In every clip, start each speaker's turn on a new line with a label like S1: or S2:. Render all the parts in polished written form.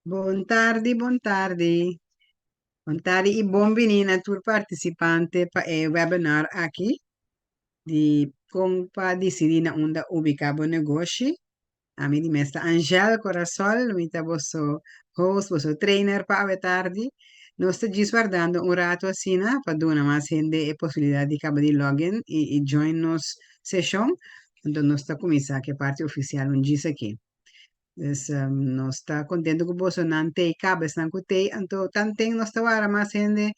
S1: Buon tardi, buon tardi. Buon tardi e buonvenue a tutti partecipanti para el webinar aqui de como decidir na onda ubicar o negócio. A mim de mestra Angel Corazol, me está vosso host, vosso trainer para a tarde. Nós estamos guardando rato assim, para dar mais gente a possibilidade de acabar de login e join nos sessão. Então, nós estamos começando a parte oficial um dia aqui. Dus no está contento con vos non te cabes nan ku te anto tanteng no está wara mas hende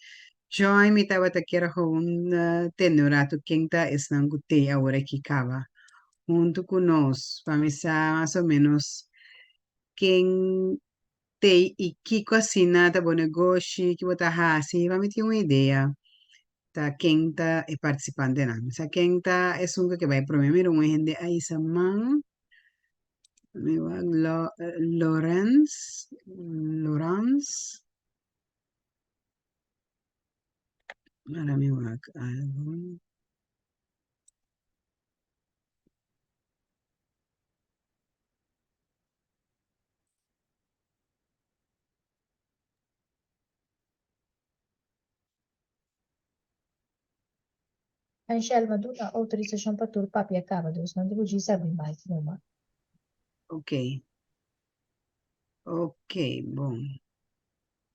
S1: join mi tawa ta kera hun tenura tu kenta es nan ku te ahora ki kaba junto con nos pamisa más o menos quem te e que cocina ta bo negócio que bota hasi vamos ter uma ideia ta quem tá é participante na sa quem tá é um que vai primeiro um gente aí samang Lawrence, Lawrence, maramiwag album.
S2: Anshel Maduna autorisation para tur papia acaba dos não devo dizer bem mais nenhuma.
S1: Ok, ok, bom.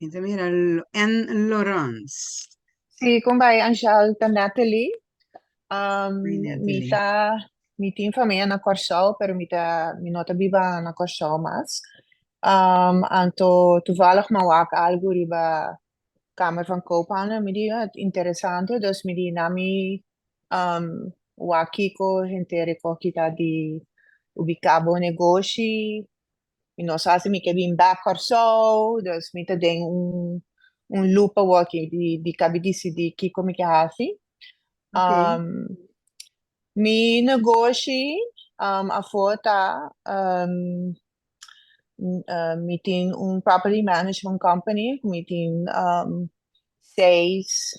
S1: Então, mira, N. Lawrence.
S3: Sì, come Angel da Natalie,
S1: Ai,
S3: mi
S1: Natalie.
S3: ta mi tin famiglia na corso, pero mi nota viva na corso mas. Anto toevallig maar ook algo riba Kamer van Koophandel, mi di het interessante, dus mi di nami wakiko gente kita di ubicabo negoci, mi non so se mi che bin back corso, dus mi te den un lupo waki di cabidisi di kiko mi hasi.
S1: Ok,
S3: Mi negoci a fota meeting un property management company, meeting seis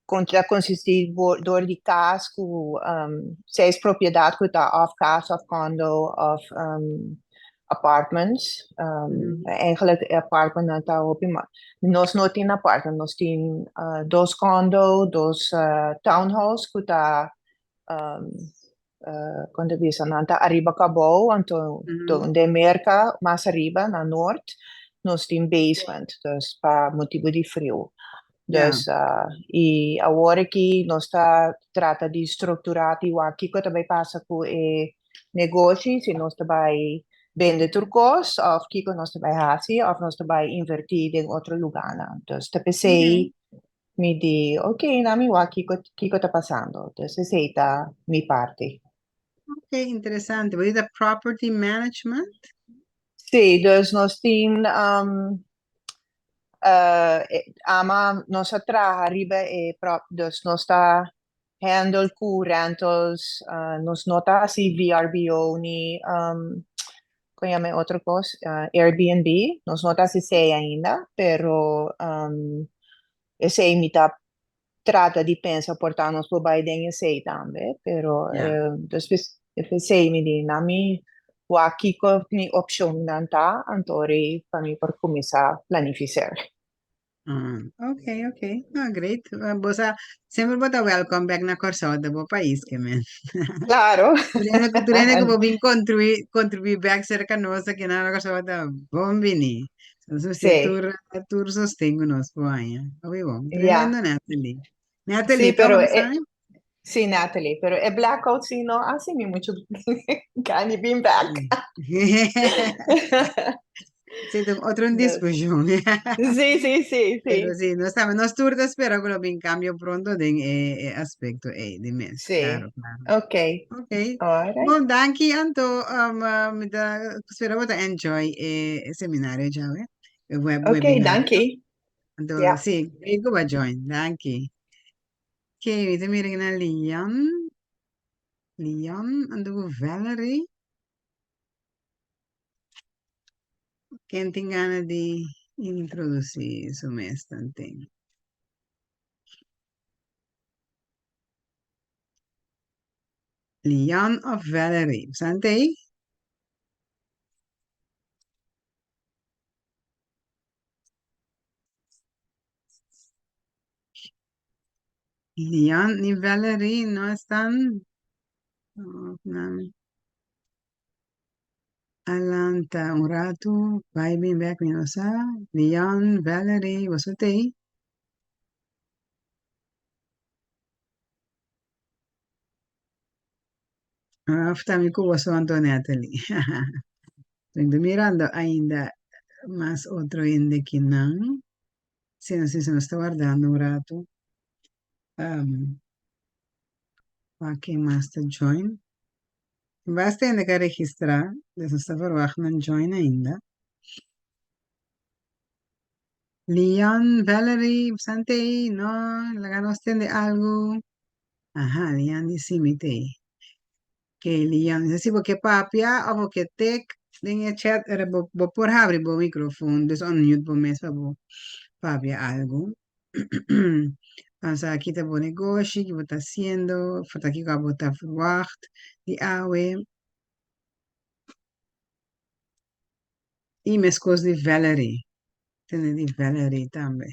S3: contra consistir door die kaas seis propriedad kuta of kaas of condo of apartments. Eigenlijk apartment na ta opi ma. Nos no tin apartment, nos tin dos condo, dos townhouse kuta quando bisa nanta arriba Cabo, anto de merca mais arriba na norte, nos tem basement, dus para motivo de frio. Dus e agora que nós está trata de estruturar o aqui que também passa com negócios, se nós também vende turcos, ou que nós também fazer, ou nós também invertir em outro lugar. Dus te pensei mi di, ok, nami wa kiko está passando. Dus essa é mi parte.
S1: ok, interessante. Wat is dat property management?
S3: Sim, dus nós tem ama nós trabalha arriba e dus nós está handle com rentals, nós nota assim VRBO ni conhece outra coisa, Airbnb, nós nota se sei ainda, pero esse imita trata di pensa portarnos por Biden e sei também, pero
S1: Yeah.
S3: dus sei mi di nami wa kiko ni option nanta antori para mim por começar a planificar.
S1: Ok, ok. Great. Bosa, sempre bota welcome back na Corsol da bo país que men.
S3: Claro.
S1: Tulene que bobin contribui back cerca nossa que na Corsol da bom vini. So se
S3: Sì,
S1: tur sostengo nos poanha. Obi bom.
S3: yeah.
S1: Tremendo Natalie.
S3: Sì,
S1: Natalie,
S3: però
S1: toma sai?
S3: sì, Natalie, però è blackout, sì, no? Ah, sì, mi mucho. Can you be back?
S1: Sì, otro en
S3: Yes.
S1: discusión.
S3: Sì, sì, sì,
S1: Pero
S3: sì.
S1: sí, no estamos, nos turda espera que lo bien cambio pronto de aspecto de mes.
S3: Sì.
S1: Claro, claro.
S3: Ok,
S1: Ok.
S3: all right.
S1: Bon, danke Anto. Spero voi enjoy il seminario, ciao. Il
S3: Ok,
S1: webinar.
S3: danke.
S1: Anto,
S3: Yeah.
S1: sì, io va join. Danke. Che mi sembra che è Leon. Leon, anto Valerie. Quem tem ganas de introduzir su mestante? Leon of Valerie. Sante? Leon ni Valerie no están. Alanta un rato, vai bem back minosa. Leon, Valerie, você tem? Ftami ko waso Antonetta lì. Quindi mirando ainda más otro ende que não. Se não sei se não está guardando un rato. Pa quem mais está join. Basta ainda que registrar. Deixa eu estar não join ainda. Leon, Valerie, Santei, no, la ganaste de algo. Ajá, Leon dice mitei. Que Leon dice sí, porque papia, o porque tek, den je chat, er bo por habri bo microfoon, dus on mute bo mesa bo papia algo. Entonces aquí te pone Goshi, que está haciendo, foto aquí que está verwacht, die awe, y me scos di Valerie, tiene di Valerie también.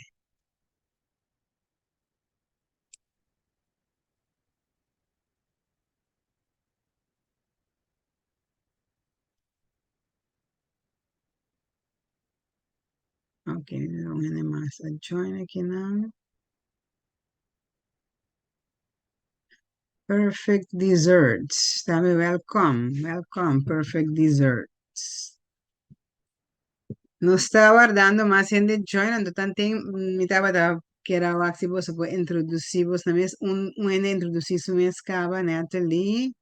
S1: Ok, non viene más a join aquí now. Perfect Desserts. Dame welcome. Welcome, Perfect Desserts. No estaba guardando más en de join, ando tanto mi estaba da que era waxi vos puede introducir vos na mes un introducir su mes cava Natalie,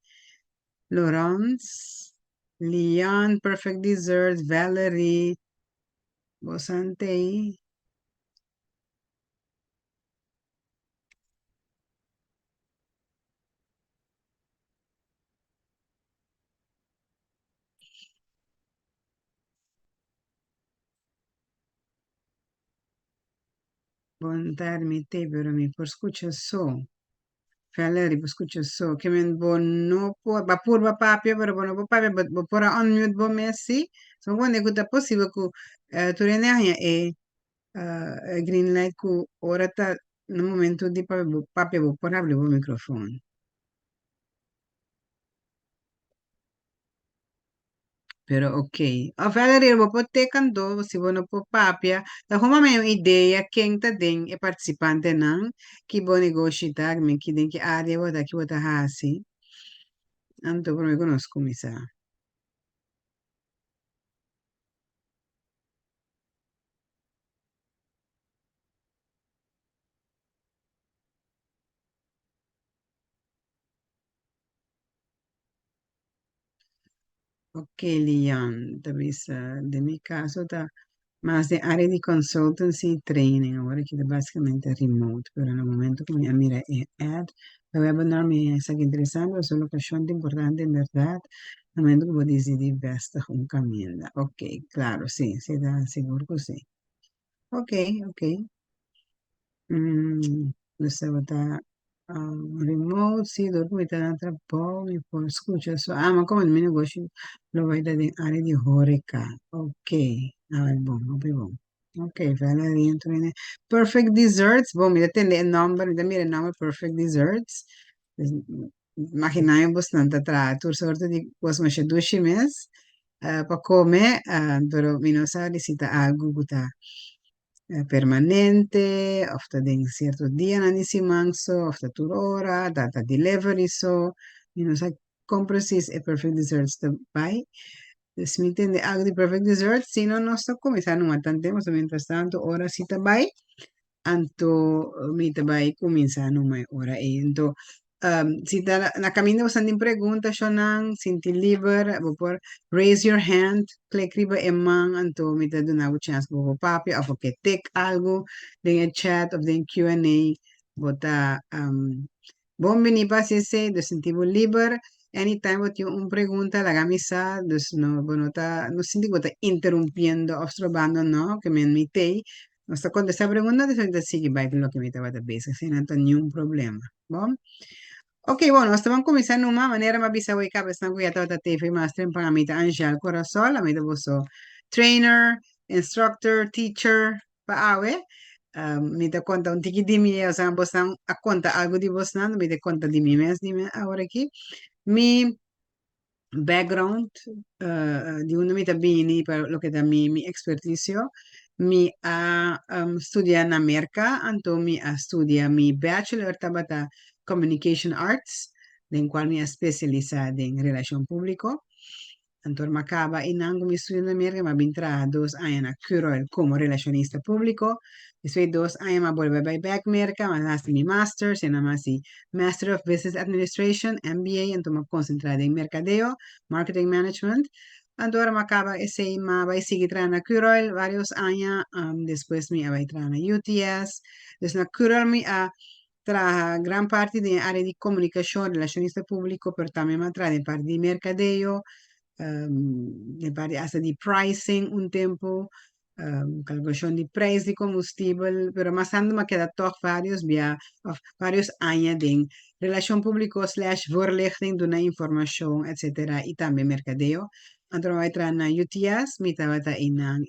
S1: Laurence, Leon, Perfect Desserts, Valerie, vos ante bon mi te pero mi por escucha so. Valerie, po escucha so, che men bo no po, ba pur ba papia, pero bo no po papia, bo pora on mute bo messi, so quando è che possibile che tu rende green light ku ora ta no momento di papia bo pora abri bo microfono. Pero ok. A Valerie, bo po te canto, si bo no po papia, da come me idea quem ta den e participante nan, ki bo negoci tag, men ki den ki aria bo da ki bo ta hasi. Anto però mi conosco, mi sa. Ok, Leon, talvez de mi caso está más de área de consultancy y training, ahora que es básicamente remote, pero en el momento que me mira ad, el webinar me está interesando, es una cuestión importante en verdad, el momento que voy a decidir basta un camino. Ok, claro, sí, sí, da, seguro que sí. Ok, ok. Questa volta remote, sì, dopo mi dà tra po', mi può scusa, ma come il mio negozio lo vai da aree di Horeca. Ok, ah, è buono, è buono. Ok, fai la rientro in Perfect Desserts, boh, mi date il nome, dammi il nome Perfect Desserts. Immaginaio abbastanza tra tu sorte di cosa mi c'è 2 mesi, pa come, però mi non sa di sita algo permanente, ofta den cierto día nanisi mangso, ofta tur ora, data delivery so, compra sis e perfect desserts te bai. Smitten de algo di perfect desserts, si no, no sto come sanno mantantemo, so mientras tanto, ora si te bai, anto mi te bai cominciano mai ora e ento si ta na camino bastante pregunta shonan sinti liber por raise your hand click riba emang anto mi te dona chance bo papi o que tek algo den chat of den Q&A bota bom bini pa se do sentivo liber anytime bot yung un pregunta la gamisa dus no bonota no sinti bota interrumpiendo ostrobando no que me mitei Basta quando sta preguntando senza sì vai quello che mi trovate bene, se non c'è nessun problema. Bom? Ok, bueno, stavamo cominciando uma maneira ma bisa wake up estan kuya tawta te fi master para mita Angel Corasol, amita boso trainer, instructor, teacher, paawe. me te conta un tiki di mi, o sea, bostan a conta algo di bosnan, me te conta di mi mes, di me ahora aquí. Mi background di una vita bini per lo che da mi expertisio mi a studia in America anto mi a studia mi bachelor tabata communication arts den qual mi a specializzata in relazione pubblico antor macaba in ango mi studio in America ma bintra dos años curo el como relacionista público después 2 años ma volver back America ma hasta mi master se llama así Master of Business Administration MBA anto ma concentrada en mercadeo marketing management. Andora acaba ese ma vai seguir trana Curol varios años, después mi vai trana UTS, después na Curol mi a tra gran parte de área de comunicación, relacionista público, pero también ma tra de parte de mercadeo, de parte hasta de pricing un tiempo, calculación de precio de combustible, pero más ando me queda toch varios años de relación público / voorlichting de una información, etcétera, y también mercadeo. Andro vai tra na UTS, mi tabata inang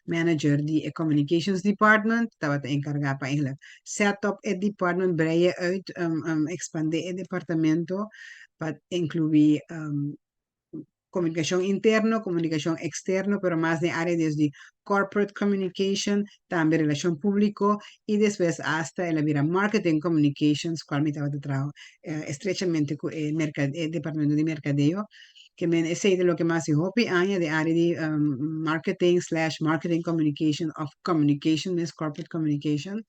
S1: manager di communications department, tabata encargada pa eigenlijk set up het department, breien uit, expande het departamento, pat incluir comunicación interno, comunicación externo, pero más de área desde corporate communication, también relación público y después hasta el vida marketing communications, cual me estaba de trabajo estrechamente con el departamento de mercadeo, que me ese de lo que más se hopi año de área de marketing / marketing communication of communication es corporate communication.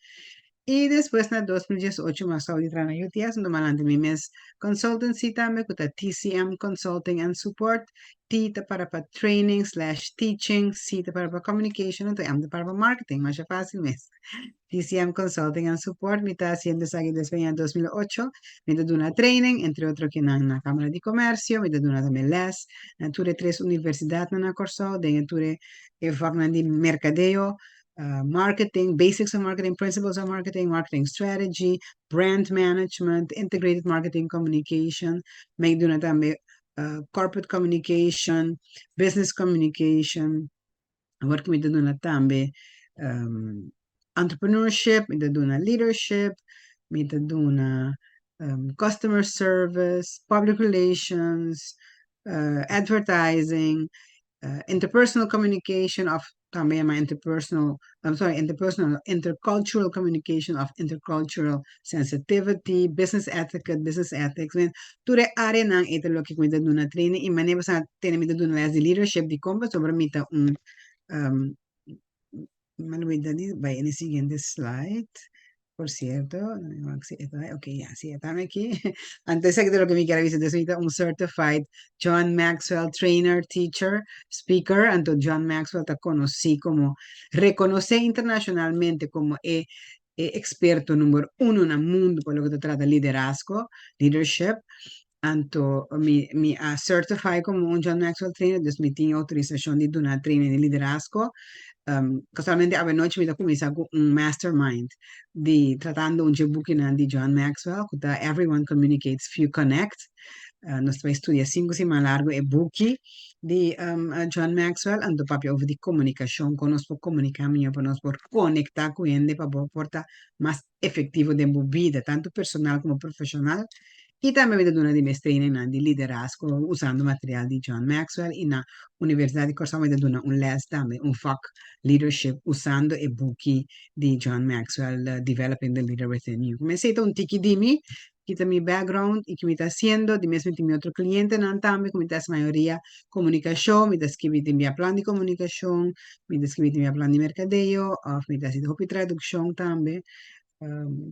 S1: Y después, en 2018, más ahorita en UTS, no malante mi mes consultancy también, con TCM Consulting and Support, T para training / teaching, C para communication, entonces M para marketing, más fácil mes. TCM Consulting and Support, me está haciendo eso desde el 2008, me da una training, entre otros que en la Cámara de Comercio, me da una también les, tuve 3 universidades en la curso, de tuve forma de mercadeo, marketing, basics of marketing, principles of marketing, marketing strategy, brand management, integrated marketing communication, may do na también corporate communication, business communication, work mi do na también entrepreneurship, mi do na leadership, mi do na customer service, public relations, advertising, interpersonal communication of también intercultural communication of intercultural sensitivity, business etiquette, business ethics. Ture are nang ito lo que cuida duna training y manera sa tenemos duna las de leadership di compa sobre mita manualidad va en el siguiente slide. Por cierto, ok, ya, sí, están aquí. Antes de lo que me quiera visitar, un certified John Maxwell trainer, teacher, speaker. Entonces, John Maxwell te conocí como, reconoce internacionalmente como experto número 1 en el mundo por lo que te trata liderazgo, leadership. Anto mi certified como un John Maxwell trainer, entonces mi tengo autorización de una training de liderazgo. Casualmente a noche mi comienza con un mastermind di tratando un booking di John Maxwell, que Everyone Communicates, Few Connect. Nostra studia 5 settimane largo e buchi di John Maxwell, ando proprio over di comunicazione, conosco comunicare, conosco conectar quindi per portare más efectivo de mi vida, tanto personal como profesional. Y también me dio una di mestrina di liderazgo usando material di John Maxwell in la Università di Corsa, me dio un les también, un FOC leadership usando e buchi di John Maxwell, Developing the Leader Within You. Come siete un tiki di mi, quita mi background y que me está haciendo, di mesmo mi otro cliente, non también, come está mayoría comunicación, me está escribendo mi plan di comunicación, me está escribendo mi plan di mercadeo, of me está haciendo traducción también,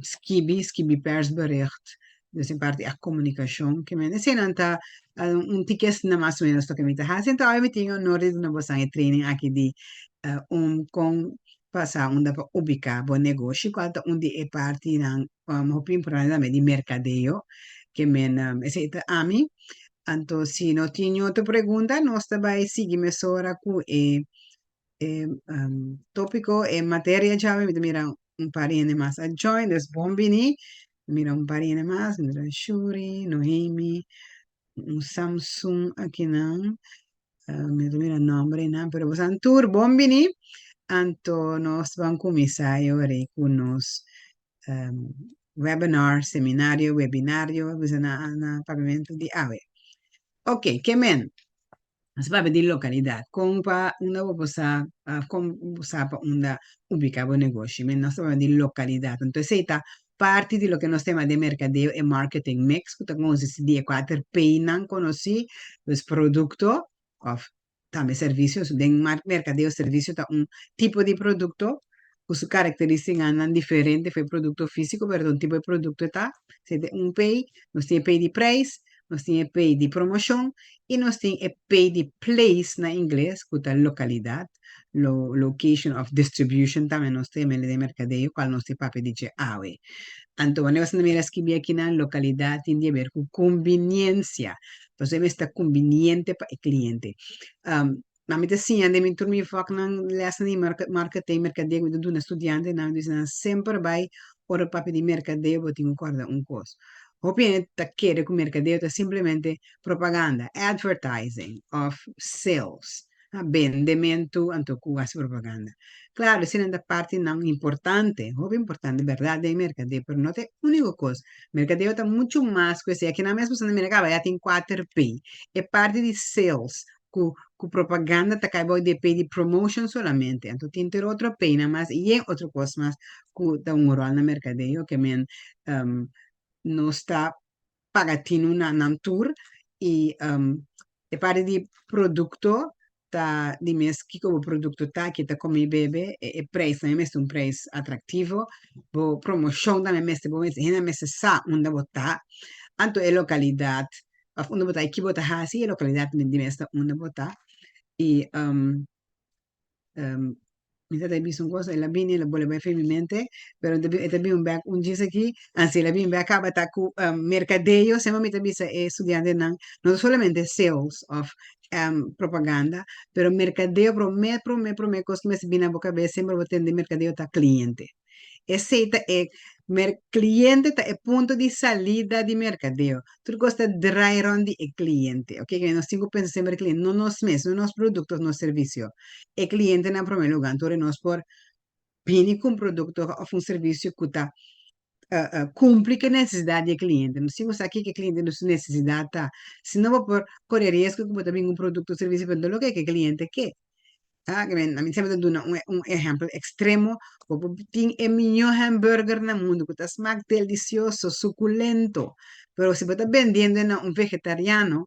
S1: skibi persbericht, dus in parte a comunicación, que me decían anta un ticket na más o menos lo que me está haciendo, ahora me tengo no de una bolsa de training aquí di con passa un da ubica buon negozio, quanto un di e parti nan hopi importante di mercadeo, che men esita ami, anto si no tinho te pregunta, no sta vai sigime sora cu tópico e materia chave, mira un parine más a join, des bombini, mira un parine más, mira Shuri, Noemi, un Samsung aquí nan, mira nombre nan, pero vos antur bombini, Anto nos van comissário com nos webinar, seminário, webinario, bisa na pagamento de AWE. Ok, que men? Mas papi di localidad. Kung pa una sa kung sa pa una ubicabo negócio, men nós falamos de localidade. Então, essa parte de lo que nós temos de mercadeo e marketing mix, que nós de quatro peinan conheci os produtos of também serviços, de mercadeo serviço tá tipo de produto com sua característica andan diferente, foi produto físico, pero tipo de produto tá, se de pay, nós temos pay de preço, nós temos pay de promoção, e nós temos a pay de place na inglês, que é localidade, location of distribution, também nós temos de mercadeio, qual nós temos para dizer AWE. Então, quando você mira escrever aqui na localidade, tem a ver com conveniência. Então, você está conveniente para o cliente. Namite sim, ande me turmi foco na lesson de marketing, mercadeio, do estudante, não dizem sempre vai ora papo de mercadeio, vou ter corda coisa. Opinião tá querer com mercadeio tá simplesmente propaganda, advertising of sales, vendimento, anto quase propaganda. Claro, se não da parte não importante, o importante, verdade, é mercadeio, pero não é a única coisa. Mercadeio tá muito mais que isso. Aqui na mesma pessoa no mercado, já tem 4P. É parte de sales, com propaganda tá caibo de pay de promotion solamente. Então, tem ter outra pena, mas e é outra coisa, mas que dá rol na mercadeio, que men não está pagatindo na tour e é parte de produto tá de mês que o produto tá que tá como bebe é preço também é preço atrativo bo promoção também mês bom mês ainda mês sa onde botar anto é localidade onde botar aqui botar assim é localidade de mês onde botar e mi tata visto un cosa e la bini la voleva femminile, però devi un back un gisa qui, anzi la bimba acaba ta cu mercadeio, siamo mi tabisa e studiante non solamente sales of propaganda, però mercadeo prome costume se bina boca be sempre botende mercadeo ta cliente. E seta è cliente ta è punto di salida di mercadeo. Tu costa dry run di e cliente, ok? Che non stiamo pensando sempre cliente, non nos mes, non nos productos, no servicio. E cliente na primeiro lugar, então nós por pini com produto ou um serviço que está cumpre com a necessidade do cliente. Não sei aqui que o cliente não necessita, tá? Se não vou por correr risco que botar um produto ou serviço para o que o cliente quer. Ah, a mim sempre dou um exemplo extremo, como tem o melhor hambúrguer no mundo, que está smack delicioso, suculento, pero se botar vendendo um vegetariano,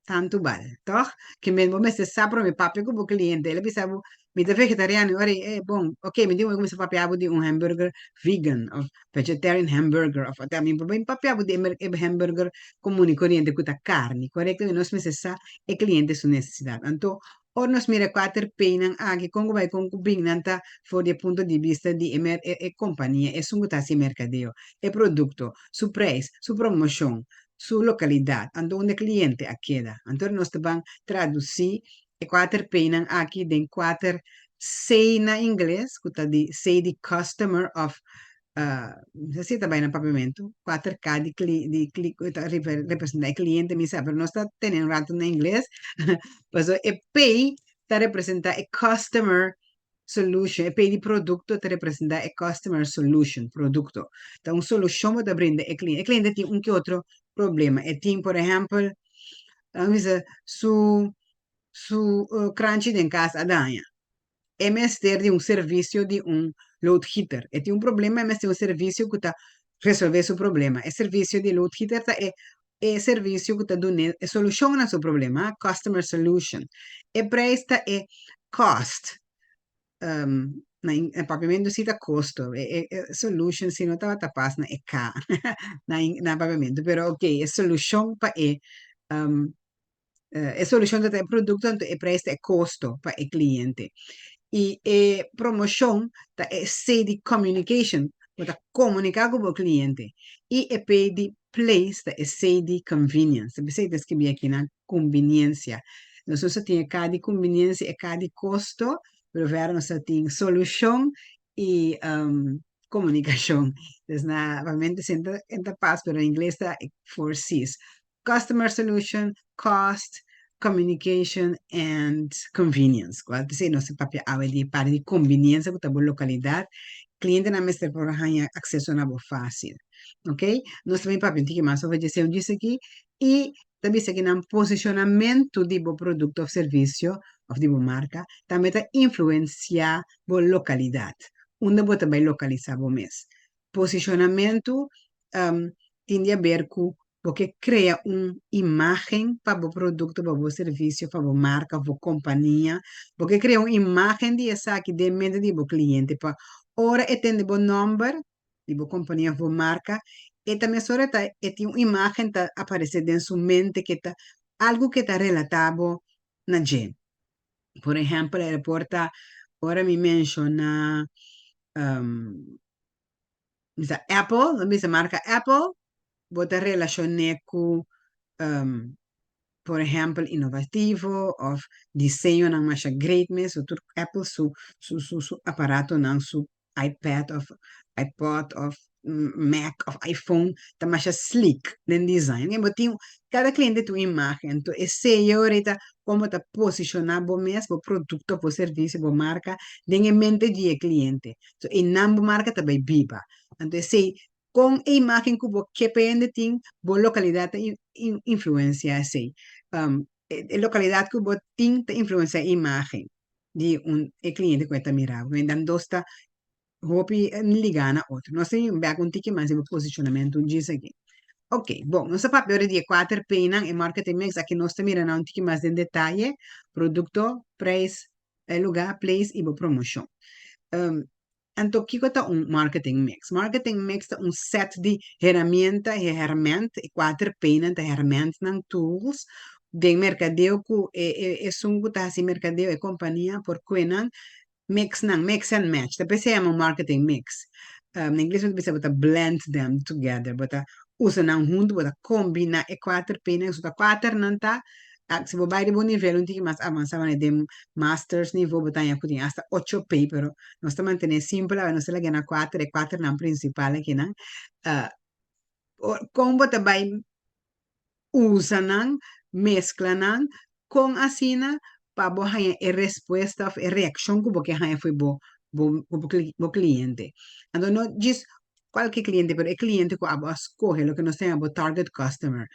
S1: tanto vale, toch? Che me se sapro mi papio come cliente, ele pensava, mi da vegetariano, ora è buon, ok, mi dico come se papiavo di un hamburger vegan, of vegetarian hamburger, of mi papiavo di hamburger comune corriente con carne, corretto? E non se sa e cliente su necessità. Anto, o nos mira quattro peinan anche con vai con binanta fuori dal punto di vista di compagnia e su si mercadeo e prodotto, su price, su promotion, su localidade, ando onde cliente a queda. Então, nós também traduzir e quatro peinan aqui de quatro sei na inglês, que tá de sei de customer of se também no pagamento, 4K representa o cliente, me sabe, não está tendo rato na inglês, mas o pay está representa a customer solution, e pay di produto te representa a customer solution, produto. Então, solução para brindar a cliente. O cliente tem que outro problema. E tem, por exemplo, vamos dizer, su crunchy em casa adanha. É mestre de serviço de load heater. E tem problema, é mestre de serviço que está resolver seu problema. É serviço de load heater é serviço que está dando solução ao seu problema, customer solution. E preço é cost. Propriamente cita costo, solution se não estava tapas na EK, na pagamento, pero ok, é solução para é solução do produto, então é preço é custo para o cliente. E promoção é de communication, para comunicar com o cliente. E é de place, é de convenience. Você descreve aqui na conveniência. Nós só tem cada conveniência e cada custo, pero ver nós tem solução e comunicação. Então, realmente, entra paz, pero em inglês está 4 Cs. Customer solution, cost, communication and convenience. Quando se nós papel awe de para de conveniência com a boa localidade, cliente na mestra por ganhar acesso na boa fácil. Ok? Nós também papel tem que mais sobre dizer disso aqui e também se aqui na posicionamento de bo produto ou serviço of de bo marca, também tá influenciar bo localidade. Onde bo também localizar bo mês. Posicionamento tem a ver com porque cria uma imagem para o produto, para o serviço, para a marca, para a companhia, porque cria uma imagem de essa que de mente do cliente, para ora tem o número de a companhia, a marca, e também só tem uma imagem que aparece dentro da sua mente, que tá, algo que está relatado na gente. Por exemplo, ele porta, ora me menciona, Apple, a marca Apple, bota relacioné com por exemplo, inovativo, ou desenho não mais great, mas o Apple su aparato não su iPad, ou iPod, ou Mac, ou iPhone, tá mais slick no design. E botinho, cada cliente tem uma imagem, então esse ahorita como tá posicionar o mesmo produto, o serviço, a marca, em mente do cliente. Então, e não marca também viva. Então, esse com a imagem que o KPN tem, boa localidade influencia assim. A localidade que o tem influencia a imagem de cliente que está mirando. Então, dois está hopi ligar na outro. Nós temos um tique mais de posicionamento disso aqui. Ok, bom, nosso papel de 4 pena e marketing mix, aqui nós estamos mirando um tique mais em detalhe, produto, preço, lugar, place e promoção. Então, o que é um marketing mix? Marketing mix é um set de ferramentas e 4 penas de ferramentas e tools de mercadeo que é sungo tá assim mercadeo e companhia por quenan mix and match. Depois se chama marketing mix. Em inglês você bota blend them together, bota usa não junto, bota combina e 4 penas, bota 4 não tá. Se você vai de bom nível, um pouquinho mais avançado, né, de masters nível, botar aí hasta 8 p, pero nós estamos mantendo simple, nós estamos ganhando 4 e 4 não principal aqui, né? Como você vai usa não, mescla não, com assim, para você a resposta, a reação que você foi bo cliente. Então, não diz qualquer cliente, pero é cliente que a escolhe, o que nós chamamos de target customer.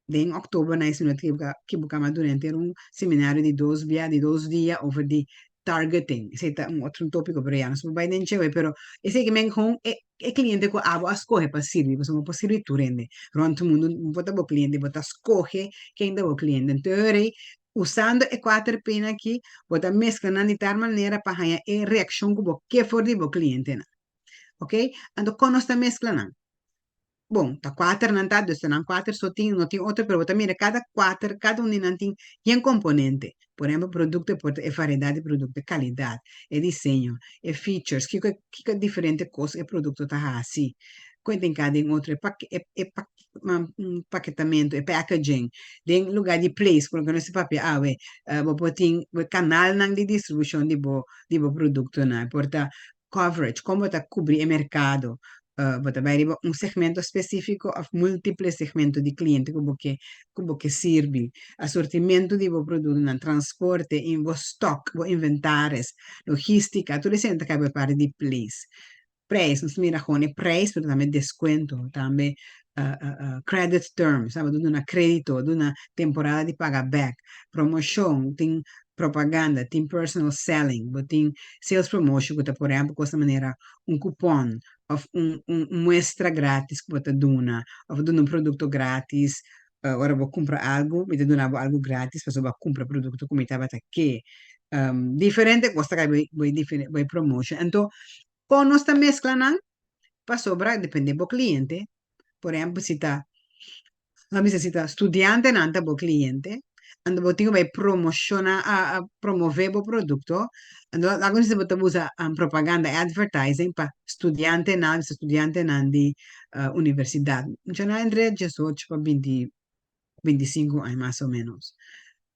S1: Em outubro, nós tivemos durante um seminário de 2 dias over the targeting. Esse é outro tópico para já. Não vai nem chegar, pero esse que me com é cliente que a escolhe para servir, você não pode servir tu rende. Pronto, o mundo bota o cliente, bota escolhe quem dá o cliente. Então, usando a 4 pena aqui, bota mesclando de tal maneira para ganhar a reação que for do cliente. Ok? Então, com nós está mesclando. Bom, tá 4 não tá, 2 não 4, só tem, não tem outro, pero também cada 4, cada um não tem um componente. Por exemplo, produto é variedade de produto, é qualidade, é desenho, é features, que é diferente coisa, é produto tá assim. Quando tem cada outro, paquetamento, é packaging, tem lugar de place, porque não se papel, vou tem o canal de distribuição de bo produto, né? Porta coverage, como tá cobrir o mercado, bota vai um segmento específico a múltiplos segmentos de cliente como que serve assortimento de produto na transporte em stock inventares logística tudo isso entra que parte de place preço não mira com preço mas também desconto também credit terms sabe de uma crédito de uma temporada de pagaback promoção tem propaganda tem personal selling tem sales promotion que por exemplo dessa maneira cupom of muestra grátis que você dona, ou dona produto grátis, agora vou comprar algo, me dona algo grátis, mas eu vou comprar produto como estava aqui. Diferente, gosta que vai promotion. Então, quando nós estamos mesclando, para sobrar, depende do cliente. Por exemplo, se está, vamos dizer, se está estudante, não está o cliente, ando botinho vai promocionar a promover o produto ando agora se botar usa propaganda advertising para estudante não de universidade já não entre 18 para 20 25 anos mais ou menos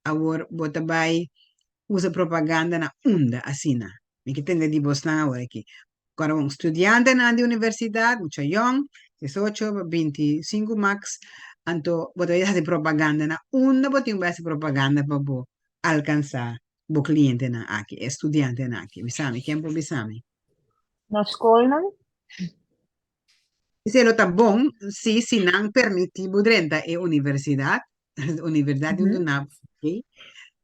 S1: agora bota vai usa propaganda na onda assim na me que tem de bostar agora aqui agora um estudante na de universidade muito young 18 para 25 max Anto, botar hacer propaganda na una botin vai hacer propaganda para bo alcançar bo cliente na aqui, estudiante na aqui, bisami, quem po bisami.
S3: Na school
S1: Se lo tá bom, se não permite budrenta e universidade, universidade
S3: Mhm.
S1: não na, ok?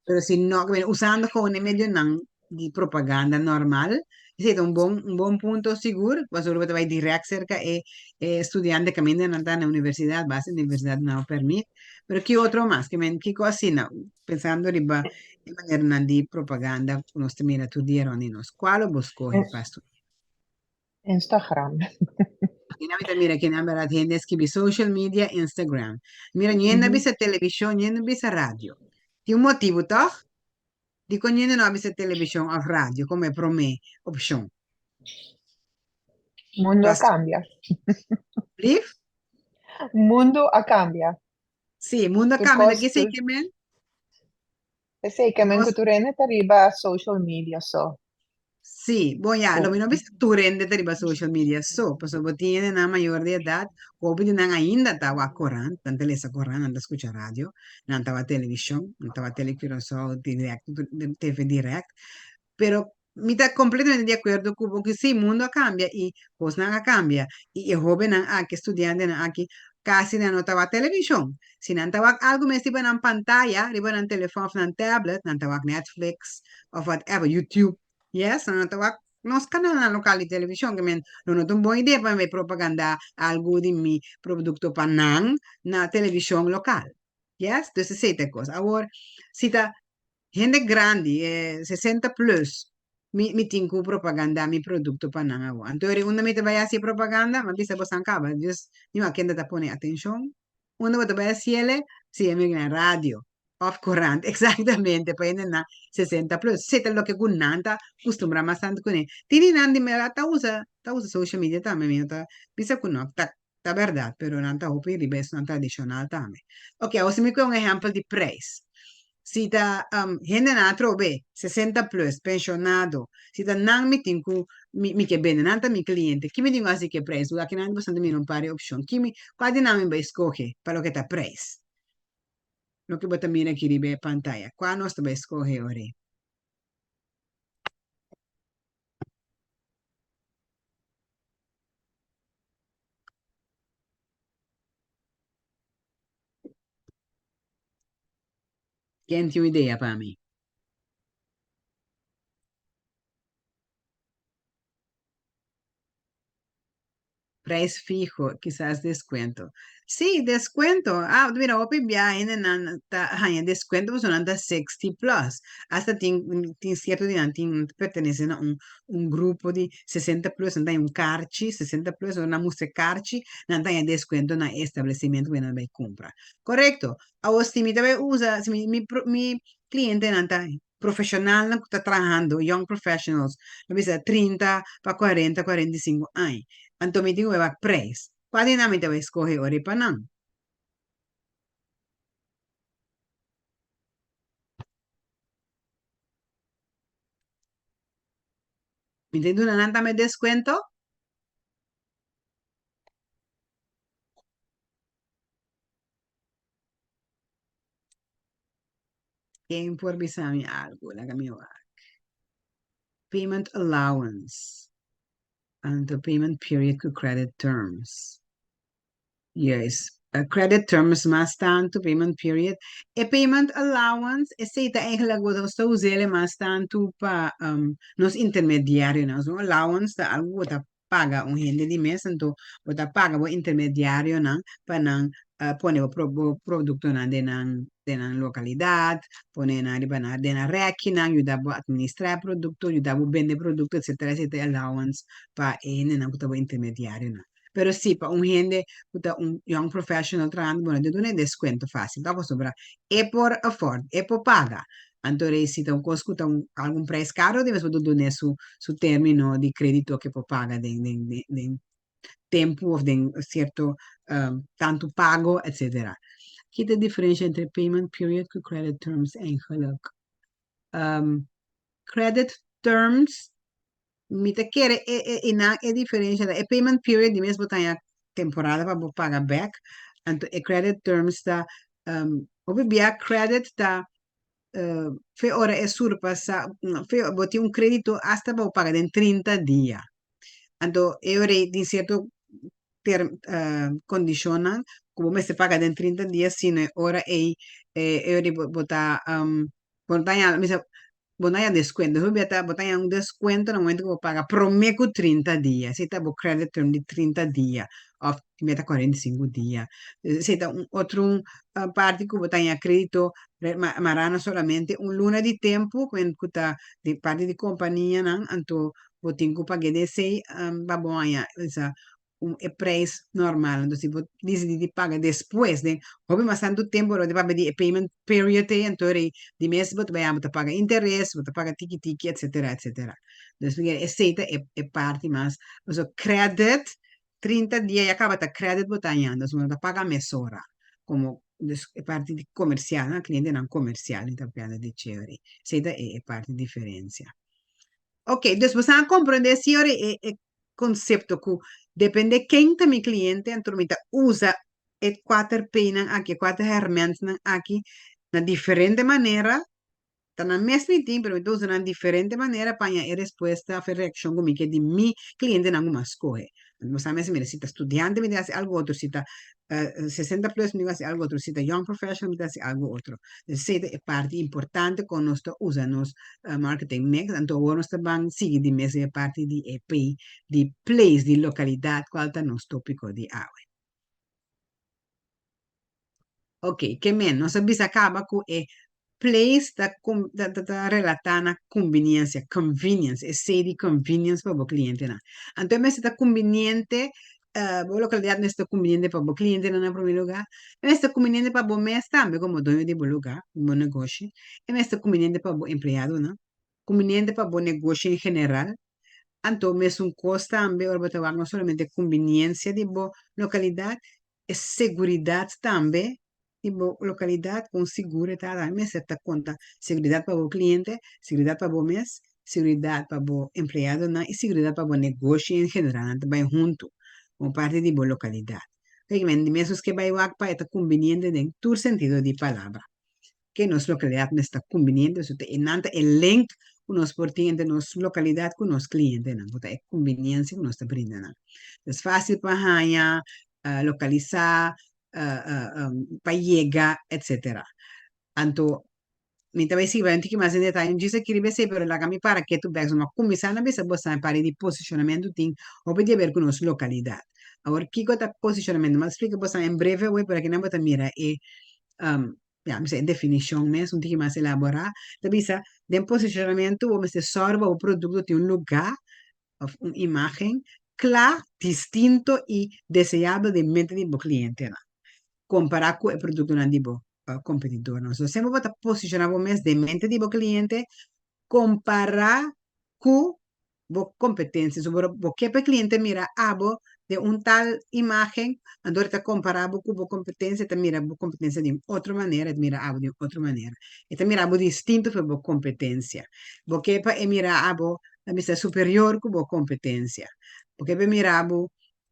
S1: Pero se não, usando como medio não de propaganda normal, esse é um bom ponto seguro, mas o vai direto cerca e estudante que ainda não está na universidade, base na universidade não permite, pero que outro mais, que coisa não, pensando riba, de maneira não de propaganda, nós também a tudo onde nós, qual buscou
S3: In-
S1: para estudar?
S3: Instagram.
S1: Dinamita mira que nambara atiende escribir social media, Instagram. Mira, nienda
S3: Mhm.
S1: bisa televisión, nienda bisa radio. Ti un motivo, toch? Dico nienda no bisa televisión o radio, come per me, option.
S3: Mundo
S1: Pas,
S3: cambia.
S1: lief?
S3: Mundo cambia.
S1: Sì, mundo
S3: Tu
S1: cambia, da che sei
S3: costo,
S1: che men?
S3: sei che men
S1: Cos,
S3: culturene arriba social media so.
S1: sì, boh, ya, lo
S3: Oh.
S1: mino bisa tu rende tariba social media, so, paso bo tiene na mayor de edad, o pidi nang ainda tawa koran, tante lesa koran, anda escucha radio, nan tawa television, nan tawa television so direct, TV direct, pero mi está completamente de acuerdo con que sí, el mundo cambia y pues nada cambia. Y el joven aquí, estudiante aquí, casi no estaba televisión. Si no estaba algo, me estaba en pantalla, iba en teléfono, en tablet, no estaba Netflix o whatever, YouTube. Yes, no estaba nos canali locali di televisione che non ho un buon idea per me propaganda algo di mi prodotto panang na televisione locale. Yes, entonces siete cosas. Ahora, si ta gente grande, 60 plus, mi tinku propaganda mi prodotto panang awa. Entonces, una me te vaya a hacer propaganda, ma bisa bosan kaba, just ni ma kenda ta pone atención. Una te vaya a hacerle, si mi radio. Off current, exactamente, poi na 60 plus. Siete lo che gunnanta, costumbra bastante con e. Tini nandi me la ta usa social media tame mi ta bisa kuno ta verdad, pero nanta hopi ribes nanta additional tame. Ok, o se mi un esempio di price. Si ta gente na trobe 60 plus pensionado, si ta nang mi tinku mi che bene nanta mi cliente, chi mi dico asi che price, la che nandi bastante mi non pare option, chi mi quasi nami ba escoge para lo che ta price. Lo que bota mira aqui ribe pantalla. Qual nós vai escorrer ore? Quem tem uma ideia para mim? Preço fijo, quizás descuento. Sí, descuento. Ah, mira, opi viaje en descuento pues son anda 60 plus. Hasta tin cierto día pertenecen a un grupo de 60 plus, anda un carchi, 60 plus, una música carchi, anda en descuento en establecimiento que no me compra. Correcto. A vos si mi debe usa, si mi cliente anda profesional no está trabajando, young professionals, lo dice 30 para 40, 45 años. Anto mi digo va pres. Quali namin tayo escoge ori pa nang. Mi te na nanta me descuento? Quem por bisami algo la kami payment allowance. Anto payment period to credit terms. Yes. Credit terms mas tanto payment period. E payment allowance, e se ita eigenlijk wat ons to usele mas tanto pa nos intermediario, nos allowance da algo wat paga un gente di mes, anto wat paga bo intermediario nan pa nan pone bo producto nan de nan localidad, pone na riba na de na reki nan, ayuda bo administrar producto, ayuda bo vende producto, etcétera, etcétera, allowance pa nan kuta bo intermediario nan. Pero sí, para un gente, un young professional trabajando, bueno, de un descuento fácil. Dopo sopra, e por afford, e por paga. Entonces, si te un coscuta algún precio caro, debes poder su término de crédito que por paga de tempo o de cierto tanto pago, etcétera. ¿Qué es la diferencia entre payment period y credit terms en geluk? Credit terms mi te quiere e diferencia da e payment period di mes botanya temporada para pagar back Anto e credit terms ta obibia credit ta fe ora è surpassa fe boti un credito hasta ba paga in 30 dia. Anto e ora di certo condicionan como me se paga en 30 días sino ora e ora bota botanya mi sa botanya descuento so beta botanya un descuento no momento que paga promeco 30 días se tá bo credit term de 30 días of meta 45 días se tá un outro parte que botanya crédito marana solamente un luna di tempo quando kuta di parte di compagnia nan anto botinho paguei de sei babonha e preço normal. Então, se você diz de paga depois, né? Houve mais tanto tempo, de paga de payment period, então, de mês, você vai pagar interesse, você paga tiki-tiki, etc, etc. Então, aceita é parte, mas, o credit, 30 dias, e acaba a credit, você está paga a mesura, como é parte de comercial, né? Cliente não comercial, então, piada de teoria. Aceita é parte de diferença. Ok, depois você compreende, senhor, é conceito que depende quem tá meu cliente, então me usa e quatro penas aqui, quatro ferramentas aqui, na diferente maneira, tá na mesma tempo, pero me usa na diferente maneira para a resposta, a reação comigo que de mi cliente não mais escolhe. Não sabe se me cita estudante, me diz algo outro, cita 60 plus, me diz algo outro, cita young professional, me diz algo outro. Cita é parte importante quando nós usamos marketing mix, então nós também seguimos de mesma parte de EP, de place, de localidade, qual é o nosso tópico de hoje. Ok, que menos, nós sabemos acaba com place da relatana conveniência, convenience, é ser de convenience para o cliente, né? Então, mas está conveniente, a localidade não está conveniente para o cliente, não é primeiro lugar, mas está conveniente para o mês também, como dono de bom lugar, um bom negócio, e mas está conveniente para o empregado, né? Conveniente para o negócio em geral, então, mesmo custa também, ora, não somente conveniência de boa localidade, é segurança também, tipo, localidade com segurança, mas certa conta, segurança para o cliente, segurança para o mês, segurança para o empregado, né? E segurança para o negócio em geral, também junto, com parte de boa localidade. Realmente, mesmo que vai para é conveniente em todo sentido de palavra. Que nossa localidade não está conveniente, isso é nada é link com nós portinho entre nossa localidade com nosso cliente, não, é conveniência que nós está brindando. É fácil para ganhar, localizar, para chegar, etc. Então, mi também se vai que mais em detalhe, diz que ribe sempre la cami para que tu veas uma comissão na vez você para de posicionamento tem ou pode ver com nossa localidade. Agora, que é posicionamento? Mas explica você em breve, para que não você mira e ja, definição mesmo, um pouquinho mais elaborar. Também, de posicionamento, vamos se sorba o produto de um lugar, uma imagem, claro, distinto e desejável de mente do cliente. Né? Comparar com o produto do competidor. Não? So, sempre vou posicionar mais de mente do cliente, comparar com a competência. So, porque o cliente mira, de um tal imagem, agora está comparado com a competência, está mira a competência de outra maneira, mira a de outra maneira. Está mira a distinto para a competência. Porque é mira a missa superior com a competência. Porque é mira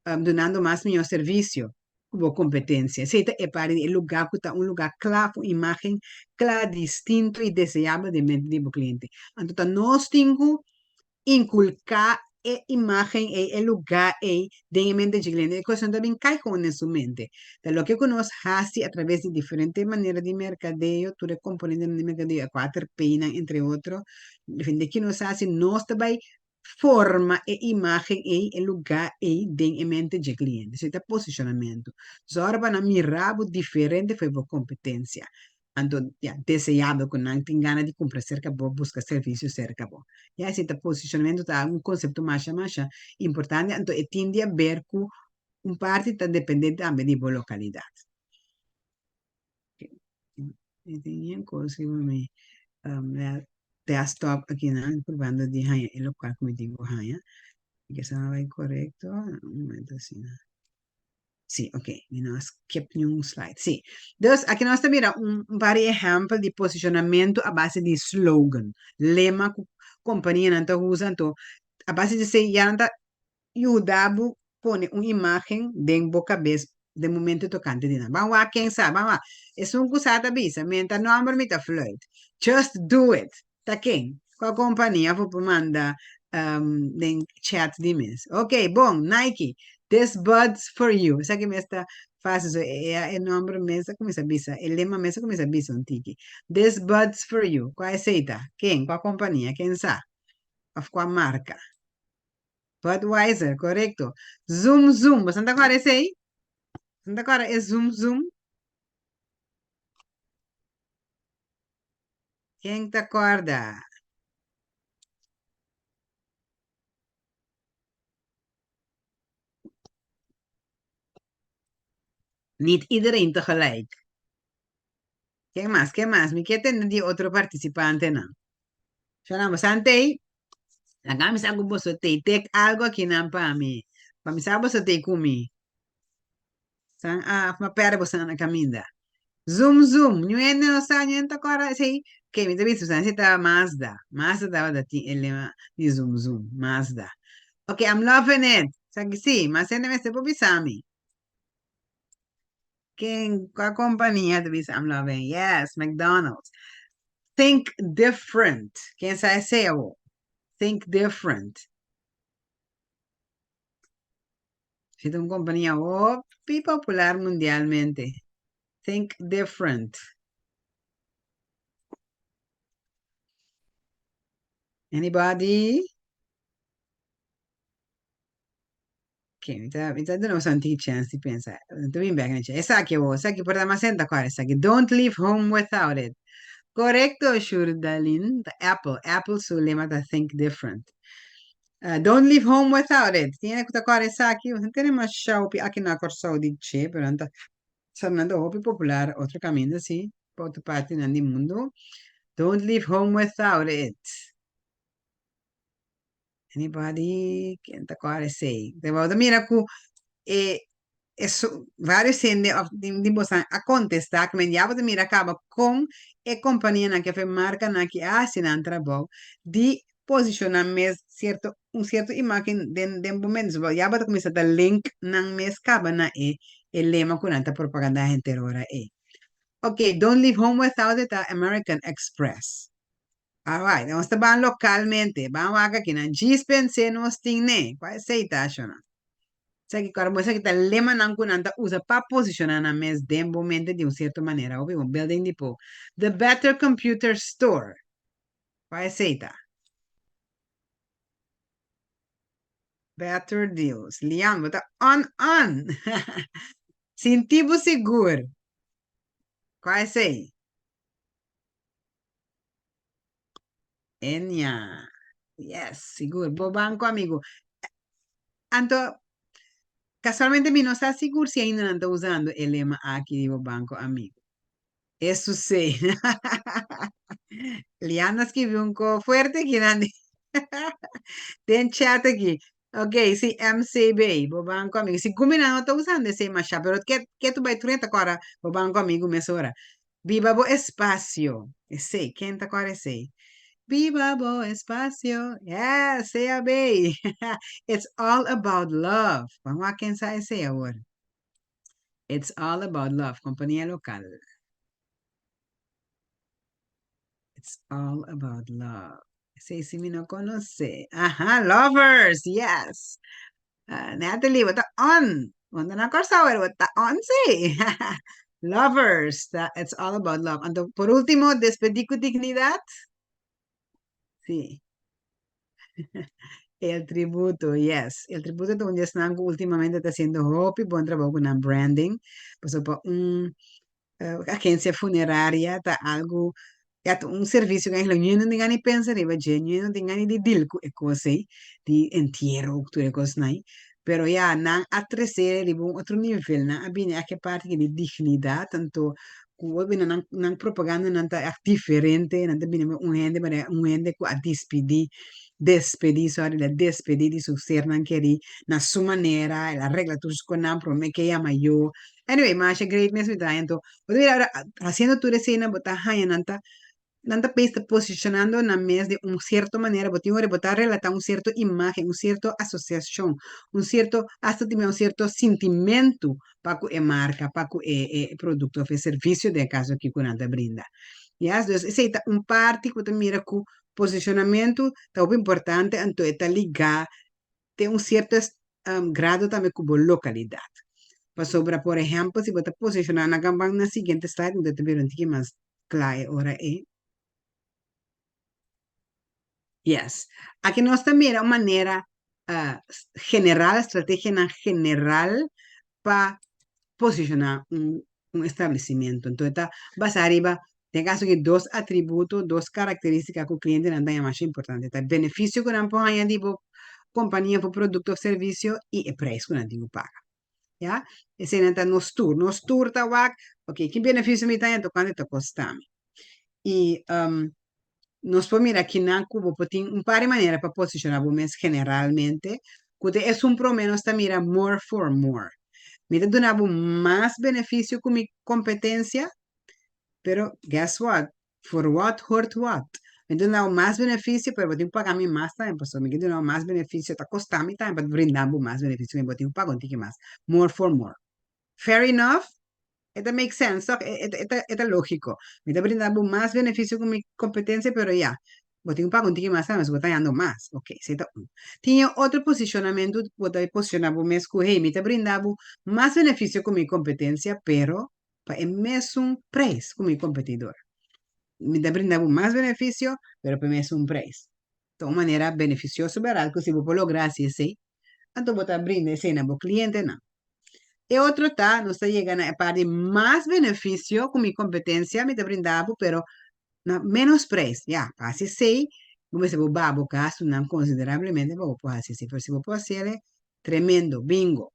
S1: a donando mais melhor serviço com a competência. Se é para o lugar que está um lugar claro, uma imagem clara, distinto e desejável de mente do cliente. Então, nós temos inculcar a imagem e o lugar e de mente de cliente. A coisa também cai com isso mente. Então, o que nós fazemos através de diferentes maneiras de mercadeio, tudo componente de mercadeio, quatro penas, entre outros, de que nós fazemos, nós também forma e imagem e lugar e de mente de cliente. Isso é posicionamento. Só para mirar diferente foi a competência. Então, desejável que não tem ganas de comprar cerca boa, busca serviço cerca boa. E esse posicionamento está um conceito mais importante, então tende a ver com parte está dependente também de boa localidade. E tem coisa que me stop aqui, né? Provando de ganhar o local como digo ganhar. Que isso não vai correto. Um momento assim, né? Sim, ok. Nós skip um slide. Sim. Então, aqui nós temos vários exemplos de posicionamento à base de slogan. Lema que a companhia não está usando. A base de ser, já não está ajudando a pôr uma imagem de boca cabeça de momento tocante di na. Vamos a quem sabe, vamos a. Es un cusata bisa, mientras no amor mita flirt. Just do it. Ta quem? Qual companhia vou manda den chat di mes. Ok, bom, Nike. This buds for you. Sa que me está fácil, é nome mesa como essa bisa, é lema mesa como essa bisa um tiki. This buds for you. Qual é aceita? Quem? Qual companhia? Quem sabe? Of qual marca? Budweiser, correcto. Zoom, zoom. Você não tá com esse aí? Não tá com é zoom, zoom? Quem te acorda? Niet iedereen tegelijk. Quem mais? Quem mais? Me quer ter de outro participante, não. Chamamos Santei. La gami sa gubo so te. Take algo aqui na para mim. Para mim sabe so te kumi. Sang ma pera bo na caminda. Zoom zoom. Nuene no sa niente ancora sei. Che mi devi usare sita Mazda. Mazda dava da ti elema di zoom zoom. Mazda. Ok, I'm loving it. Sagi sì, ma se ne mette po bisami. Che qua compagnia devi I'm loving. Yes, McDonald's. Think different. Quem sai seu? Think different. Siete una compañía popular mundialmente. Think different. Anybody? Che mi sta dando santi chance di pensare. Devi bene, e sa che porta ma senta qua, sa che don't leave home without it. Correcto, Shurdalin. The Apple. Apple sulema da think different. Don't leave home without it. Tiene questa qua, sa che non tenemos show aqui na corso di c'è, però tornando più popolare, altro cammino, sì. Porta parte nel mondo. Don't leave home without it. Anybody? Quem tá qual sei? Devo mira ku vários sende de bosan a contestar que me diabo de mira acaba com e companhia na que fe marca na que asina trabalho de posicionar mes certo certo imagem de momento já bota começar a link na mes caba na e lema com anta propaganda interora Ok, don't leave home without it, American Express. Alright, vamos a trabajar localmente. Vamos a aqui na dispense nos tingne. Qual é a na? Sabe que quando você que tá lema não kunanta usa para posicionar na mesa de momento de uma certa maneira. Ouvi um building tipo The Better Computer Store. Qual é a? Better Deals. Liam, bota on. Sentivo seguro. Qual é a? Enya. Yes, seguro. Bo banco, amigo. Anto, casualmente mi non sta sicuro se ainda não está usando o lema aqui do banco, amigo. Isso sei. Liana escreveu um co forte que não tem chat aqui. Ok, sim, MCB, o banco amigo. Se como não está usando esse macha, pero que tu vai 30 agora, o banco amigo mesora. Viva o espaço. Sei, quem tá agora sei. Viva o espacio. Yes, sea bem. It's all about love. Vamos a quem sabe esse agora. It's all about love. Companhia local. It's all about love. Say si me no conoce. Ajá, lovers. Yes. Natalie, what the on? Wanda na corsa, what the on say? Lovers. It's all about love. Ando, por último, despedí con dignidad. Sí. El tributo, yes. El tributo de un Yasnango últimamente está haciendo hopi, buen trabajo con el branding. Pues por un agencia funeraria, está algo, ya un servicio que lo niños no tengan ni pensar, iba niños no tengan ni de dilco e cose, di entierro, tutte cose nai. Pero ya, nan a trecer, ribo un otro nivel, na abine a che parte di dignità, tanto bine nan propaganda nan ta differente, nan ta bine un hende ku a despedi, sorry, la despedi di su ser nan keri, na su manera, la regla tu con nan pro me que llama yo. Anyway, masha greatness with Ryan to. Haciendo tu escena, bota hayan nanta Nanta país está posicionando na mes de uma certa maneira, botinho botar relatar um certo imagem, um certo associação, um certo, hasta também um certo sentimento para que é marca, para que é produto ou serviço de caso que nanta brinda. E às vezes, esse é um parte que você mira que o posicionamento está importante, então está ligar, tem um certo grado também com a localidade. Para sobra, por exemplo, se você posicionar na gambang na seguinte slide, você vai ver um pouquinho mais claro, ora é. Yes. Aqui nós também é uma maneira general, estratégia na general para posicionar um estabelecimento. Então, está basado arriba, tem caso que dois atributos, duas características que o cliente não tem mais importante. Tá? Benefício que não põe a companhia para produto ou serviço e o preço que não tem paga. Ja? Esse não está nos tour, tá, ok, que benefício me tem, então quanto está custando? E nós podemos mirar aqui na Cuba, tem um par de maneiras para posicionar o mês generalmente, que é pro menos está mira more for more. Me está dando mais benefício com minha competência, pero guess what? For what, hurt what? Me está dando mais benefício, pero eu tenho que pagar mais também, pessoal. Me está dando mais benefício, está custando também para brindar mais benefício, eu tenho que pagar um pouquinho mais. More for more. Fair enough? It makes sense, so, é lógico. Me está brindando más beneficio con mi competencia, pero ya, vos tengo un pago un ticket más, ¿sabes? Vos estás dando más. Ok, ese está uno. Tiene otro posicionamiento, vos te posicionando mes que, hey, me está brindando más beneficio con mi competencia, pero para el mesmo preço con mi competidor. Me está brindando más beneficio, pero para el mesmo preço. De una manera beneficiosa, ¿verdad? Que si vos lograr así, sí, entonces vos estás brindando ese a cliente, no. E outro tá, não está chegando a parte mais benefício com minha competência, me está brindando, pero na menos preço. Já, assim sei, como se vou babo gasto não consideravelmente, vou pôr assim, se você pôr assim, é tremendo, bingo.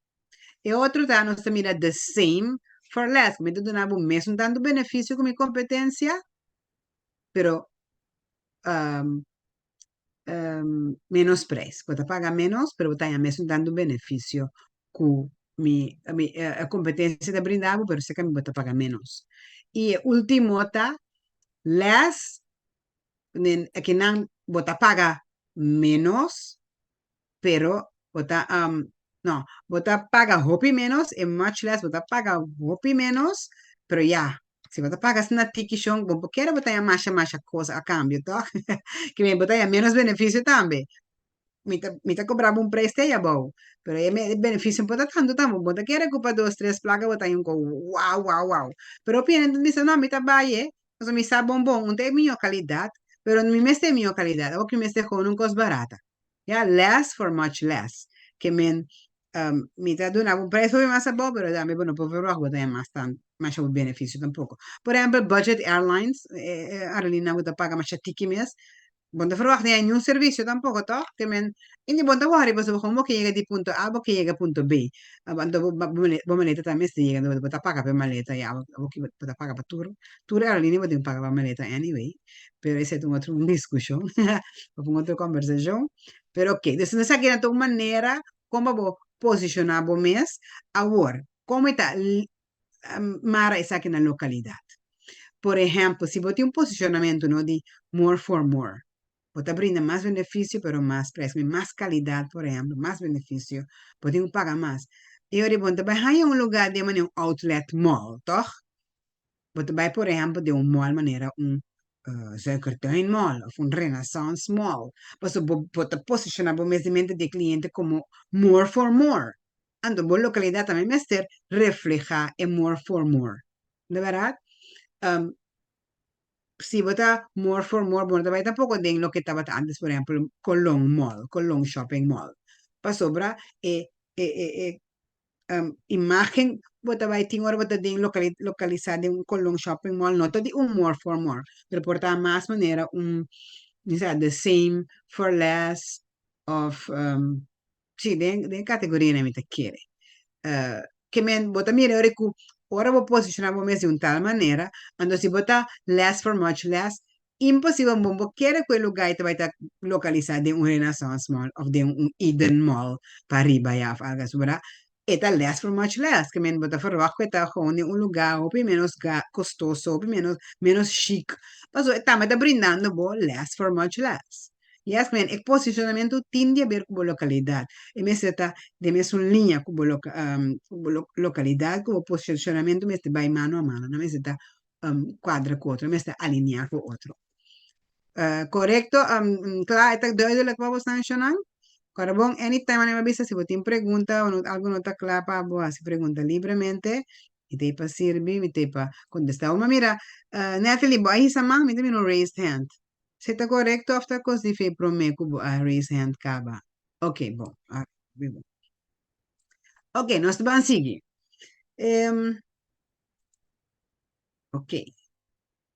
S1: E outro tá, não está mira the same for less, me está dando o mesmo tanto benefício com minha competência, pero menos preço. Vou pagar menos, pero vou estar mesmo dando benefício com a competência de brindar, pero sei que me vou pagar menos. E último tá, less, que não vou pagar menos, pero vou não, vou pagar hopi menos, e much less, vou pagar hopi menos, pero já, se você paga na tiquishong, bom, porque era botar mais coisa a câmbio, tá? Que me botar menos benefício também. Me tá cobrando um preço é bom, pero é benefício não tanto também, bota que era culpa dos três placas, botar um uau, uau, uau. Pero opinião disso não me tá baie, mas me sabe bom, não tem minha qualidade, pero não me tem minha qualidade, o que me está com um coisa barata. Yeah, less for much less. Que me tá dando um preço mais bom, pero dá-me bom, por favor, botar mais tanto, mais o benefício tampouco. Por exemplo, Budget Airlines, a aerolínea que paga mais tiki mês, Bonta verwacht jij een servicio tampoco, toch? Temen, hindi bonta wari pa sa mo que llega di punto A, bo que llega punto B. Abanto bo maleta también se llega, bo paga pa maleta ya, bo que bo paga pa tour. Tour era línea bo paga pa maleta anyway. Pero ese es un otro discussion, o un otro conversación. Pero ok, entonces no sa que na manera como bo posicionar bo mes, agora, como está mara esa que na localidad. Por exemplo, se você tem um posicionamento no, de more for more, você brinda mais benefício, pero mais preço, mais qualidade, por exemplo, mais benefício, você paga mais. E eu digo, você vai a um lugar de maneira um outlet mall, toch? Você vai, por exemplo, de um mall maneira Zuikertuin Mall, of um Renaissance Mall. Você pode posicionar o movimento de cliente como more for more. Então, a localidade também vai ser reflejar em more for more. De verdade? Si vota more for more, bueno, vai tampoco den lo que estaba antes, por ejemplo, Colón Mall, Colón Shopping Mall. Pa sobra, imagen, vota vai ting ora vota den localizada en un Colón Shopping Mall, no todo de un more for more, pero por tal más manera, the same for less of, sì, de categoria ne mi te quiere. Que men bota mire ora ku ora vou posicionar o mês de uma tal maneira, quando se botar less for much less, impossível bombo querer que o lugar vai estar localizado em um Renaissance Mall ou de um Eden Mall para arriba já algo assim, e tá less for much less, que men bota verwacht que tá gewoon in un lugar op menos costoso, op menos chic. Paso tá me tá brindando bo less for much less. Yes, men, ek posicionamento tinde a ver como localidad. E me seta de mes un linha como localidad, como posicionamento me este vai mano a mano, não me seta quadra com outro, me está alinhar com outro. Correcto? Claro, está duidelijk wat we staan Shannon? Carbón, anytime me avisa si vos tienes pregunta o algo no está claro para vos, así pregunta libremente y te pa sirvi, y te pa contestar. Uma mira, Natalie, vos ahí samang, me no raised hand. Se está correcto, after cos di fe prome kubo a raise hand kaba. Ok, bom. Bon. Ok, nós vamos seguir. Ok.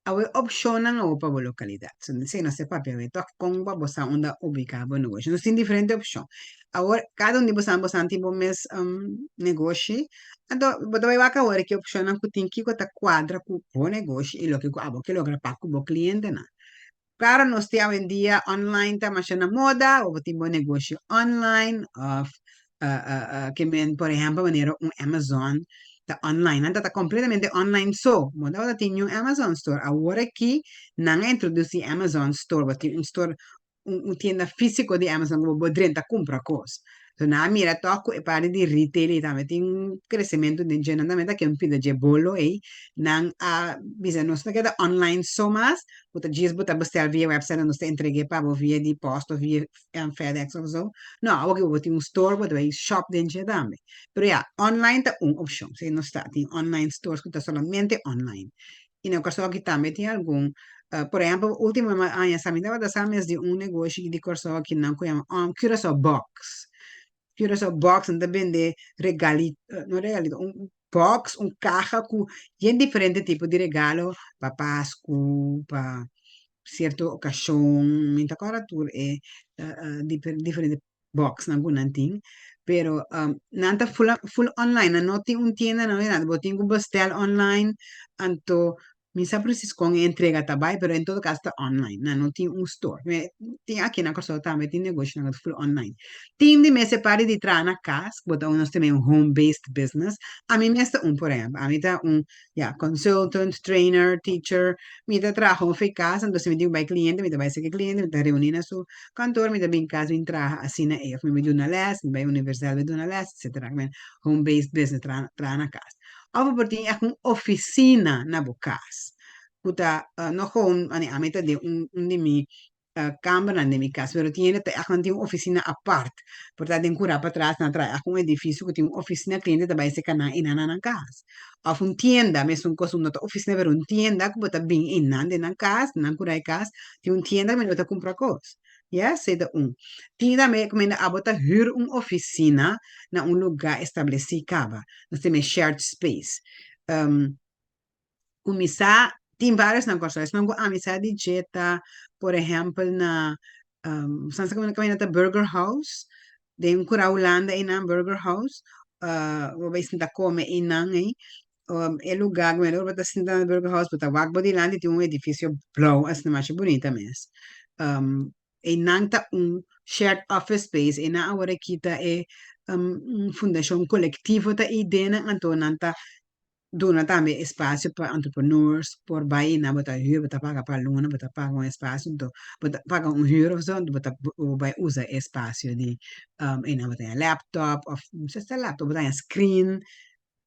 S1: Awe option ang awo pa bo localidad. So, se no se papel, ito kung ba bosa onda ubicado negócio. Nós tem diferente opção. Agora, cada um de bosan tipo mes negócio. Então, bodo vai waka agora que opção ang kuting ki ko ta quadra ku bo negócio e lo que abo que logra pa ku bo cliente na. Claro, nós temos em dia online ta mas na moda ou tipo negócio online of que men, por exemplo, maneira Amazon tá online, não tá completamente online só. Moda ela tinha Amazon Store. Agora aqui não introduzi Amazon Store, mas tem store, tienda físico de Amazon que você pode comprar coisas. Então, na mira toco e parte de retail também tem crescimento de generalmente que um pida de bolo e não a bisa nós não queda online só mas, você diz você bestel via website nós te entregue para via de posto via FedEx ou so. Não, agora você tem store, você vai shop dentro também. Pero ya, online tá uma opção. Se não está, tem online stores que está solamente online. E no caso aqui também tem algum, por exemplo, último ano, sa me dava das amas de um negócio de corso aqui não que chama Curaçao Box. Curaçao Box anda vender regalito, não regalito, box, caixa com bem diferente tipo de regalo para Páscoa, para certa ocasião, muita coisa tudo é diferente box, não tem. Pero nanta full online, não tem tienda, não é nada, botin que bestel online, anto misa precis com entrega também, pero em todo caso está online, não tem store. Tem aqui na coisa também tem negócio na full online. Tem de me separe de entrar na casa, botar nós também home-based business. A mim está por exemplo, a mim está consultant, trainer, teacher, me está trabalhando em casa, então me digo vai cliente, me vai ser cliente, me está reunindo na sua cantor, me dá bem caso entrar assim na EF, me dá uma lesson, me vai universidade, me dá uma lesson, etc. Home-based business, tra na casa. Algo por ti é uma oficina na boa casa. Puta, no home, a meta de de mi câmara de mi casa, pero tiene uma oficina aparte. Portanto, tem cura para trás, na trás, um edifício que tem uma oficina cliente também se cana inana na casa. Há uma tienda, mesmo um coisa, uma oficina, pero uma tienda que bota bem inana na casa, na cura de casa, tem uma tienda que bota comprar coisas. Ja, seda Tinha também como a bota huur uma oficina na lugar estabelecido cava. Nós temos shared space. Começar, tem várias negócios. Mas amizade de jeta, por exemplo, na sansa como na Burger House, de um cura Holanda e na Burger House, o vai sentar come e não é lugar, mas eu vou estar sentado na Burger House, porque o de lá tem edifício blue, assim, mais bonita mesmo. E não tá shared office space, e na hora que tá fundação coletivo tá ideia, então não tá dona também espaço para entrepreneurs, por baixo, na bota huur, bota paga para luna, bota paga espaço, então bota paga huur, então bota vai usar espaço de, e na bota laptop, ou não sei se é laptop, bota screen,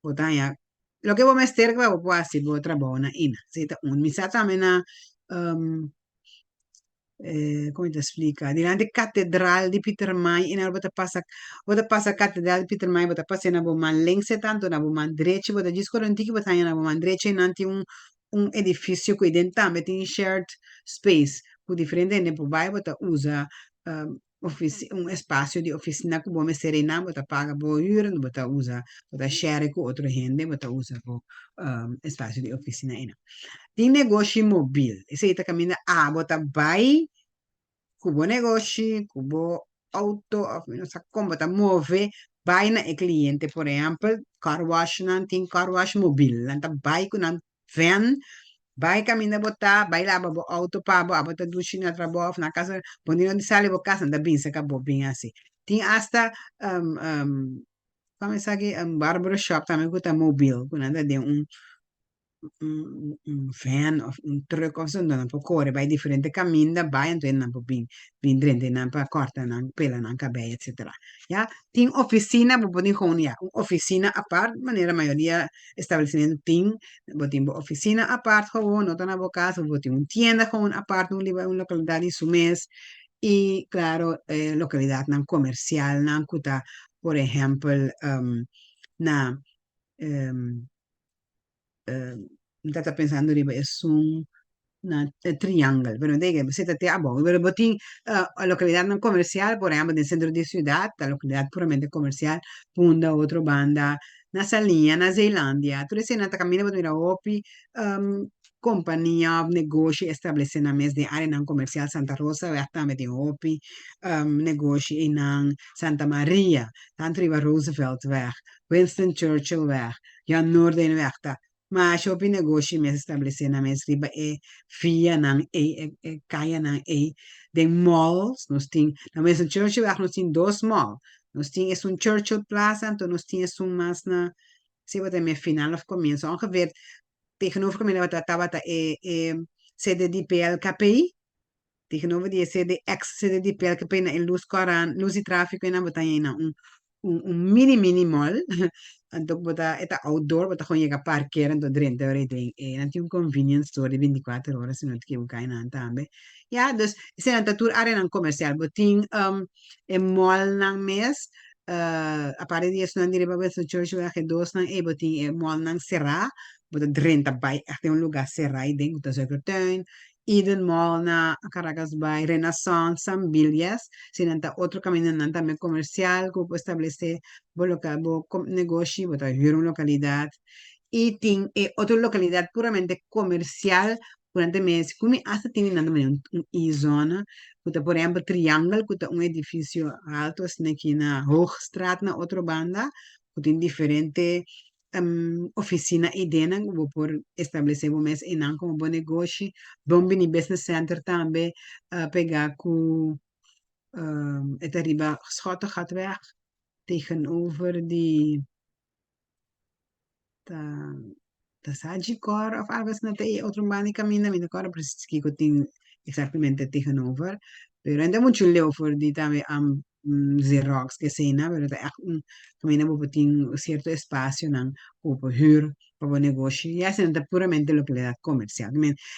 S1: bota lo que vou mexer que vou fazer, vou trabalhar ina, seta misa também na, come ti explica, dilante catedral di Peter Mai, e bota passa catedral di Peter Mai, bota passa na boman lengse tanto na boman dreche, bota discorre antichi, bota na boman dreche, nanti un edifício que dentro tem shared space, o differente ne po vai, bota usa un espaço di oficina que bom serena, bota paga bo huur, bota usa, bota share com outro gente, bota usa bo espaço di oficina ina. Tem negócio móvel. Esse aí tá caminhando, bota vai, cubo negócio, cubo auto, não sei como, bota move, vai na cliente, por exemplo, car wash, não tem car wash móvel, não tá vai com não van, vai caminhando, bota, vai lá, bo auto pa, bota duche na trabalho, na casa, quando não sale bo casa, anda bem, se acabou bem assim. Tem hasta Kami sagi barbershop também kuta mobile, kunanda de van of truck of so dan po corre by differente caminda by and then po bin drente nan pa corta nan pela nan cabello etc. Ja, ting oficina po podin gewoon ja, oficina apart, maneira maioria estabelecimento ting, botin oficina apart gewoon, nota na bocaso, botin tienda gewoon apart, un liba un localidade su mes y claro, localidad nan comercial nan kuta, por ejemplo, na stata pensando di es una triángulo, pero de que se te abo, pero botín localidad no comercial, por ejemplo, del centro de ciudad, la localidad puramente comercial, punda, otro banda, na Salinha, na Zeilândia, tu sei nata cammina per mira opi, companhia, negócio estabelecer na mes de área não comercial Santa Rosa, vai também tem opi, negócio em Santa Maria, tanto riva Roosevelt weg, Winston Churchill weg, Jan Noorden weg, tá? Mas shopping negócio mes estabelecer na mes riba via kaya ng de malls, nós tem, na mesma Churchill, nós tem dois malls. Nós tínhamos um Churchill Plaza, então nós tínhamos um mais na, se você me final of começo, ongeveer tegenover começo estava sede de PLKPI, tegenover die sede ex-sede de PLKPI na Luz Coran, Luz e Tráfico, na botanha na mini mall, então bota eta outdoor, bota gewoon je parkeren, então drente everything, nanti um convenience store de 24 horas, se não te que cai na também. Ja, dus se na tour arena comercial, botin mall nang mes, a parte disso não diria para o church vai que dois nang botin mall nang será, bota drente by, echt um lugar será e dentro, então é tuin. Eden Mall na Caracas Bay, Renaissance, Sambilhas, se não tá outro caminho não também comercial, que pode estabelecer negócio, pode vir uma localidade, e tem outra localidade puramente comercial, durante mês, como hasta tem nada mais zona, que por exemplo, Triângulo, que um edifício alto, assim aqui na Hoogstraat, na outra banda, que tem diferente oficina idena, vou por estabelecer o mês e não como bom negócio, bom bem business center também, pegar com het arriba Schotten gaat weg tegenover die da Sagicor of algo na te outro bani caminho me agora preciso que eu tenho exatamente tegenover pero ainda muito leu for di também Xerox que sei na pero é caminho vou ter um certo espaço não ou por huur para o negócio e assim é puramente localidade comercial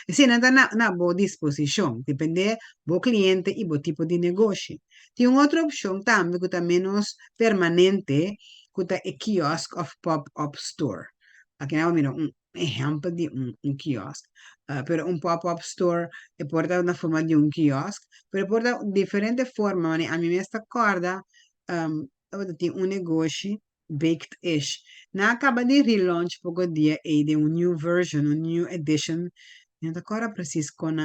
S1: e se não na boa disposição depende do cliente e do tipo de negócio tem uma outra opção também que está menos permanente que é kiosk of pop-up store. Aqui não mira um exemplo de quiosque. Pero um pop-up store porta na forma de um quiosque, pero porta diferente forma. A mim esta corda tem um negócio baked-ish. Na acaba de relaunch pouco dia e de um new version, um new edition. Então agora preciso com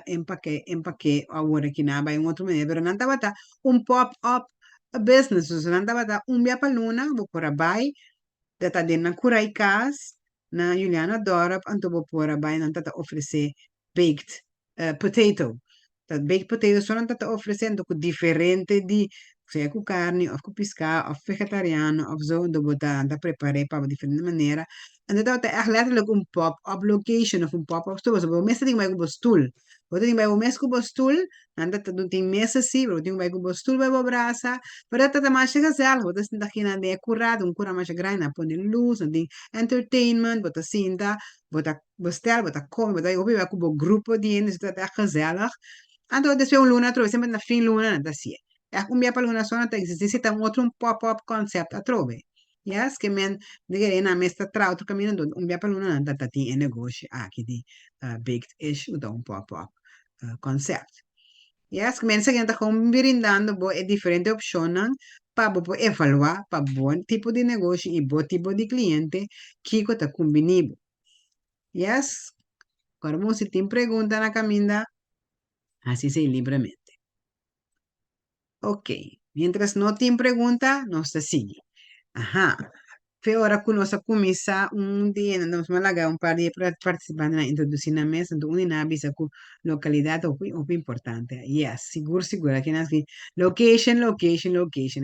S1: empaque agora que na vai um outro maneira, pero não estava um pop-up business, não estava bia paluna, vou por a bai data din na kuraikas na Juliana Dorop ang tubo pura bay ng tata ofrece baked potato. Dat baked potato sono tata ofrecendo con differente di se con carne o con pesca o vegetariano of zo dobo da prepare pa differente maniera. En dat echt letterlijk een pop-up location of een pop-up store. So meeste dingen bij een stoel. Wat ding bij een mes kubo stoel, en dat doen ting mesa si, wat ding bij kubo stoel bij een brasa, pero dat maar gezellig, wat is dat geen de curado, un cura mais grande, pone luz, een ding entertainment, wat sinda, wat bestel, wat come, wat eu bij kubo grupo di, dus dat echt gezellig. En dat is weer een luna trove, sempre na fin luna, dat zie je. Echt een beetje luna zona, dat existe een outro pop-up concept a trove. Yes, que men de na mesta tra outro caminho do bia paluna na tati negócio aqui de baked ish o um pop-up concept. Yes, que men seguinte com brindando bo é diferente opção para bo evaluar para bom tipo de negócio e bom tipo de cliente que está combinado. Yes, agora se tem pergunta na caminda, assim se livremente. Ok, mientras não tem pergunta, nós sigue. Ajá. Foi hora que nós começar dia, nós malaga par de participantes na introduzir na mesa, então uma avisa com localidade o importante. Yes, seguro, aqui nós location,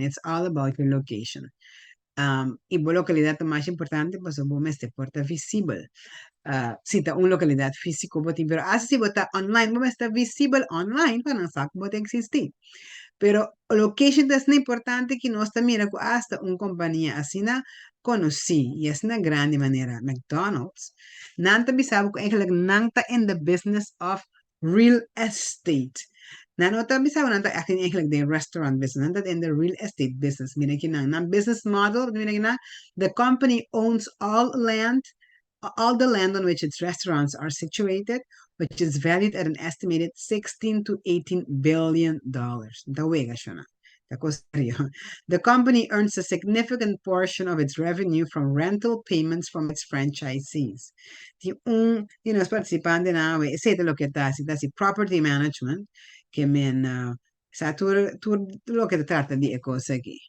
S1: it's all about your location. Y la localidad más importante, pues, vos este porta visible. Si está una localidad física, pero así si está online, vos está visible online, para no saber cómo existir. Pero location es importante que nós também hasta una compañía así na conocí y es una grande manera McDonald's. Nanta bisabo ko eigenlijk nanta in the business of real estate. Nanta bisabo nanta eigenlijk de restaurant business. Nanta in the real estate business. Mira que nan business model. Mira que the company owns all the land on which its restaurants are situated, which is valued at an estimated $16 to $18 billion. The company earns a significant portion of its revenue from rental payments from its franchisees. Os participantes na sei lo que está property management, que sa tu lo que trata di cose aqui.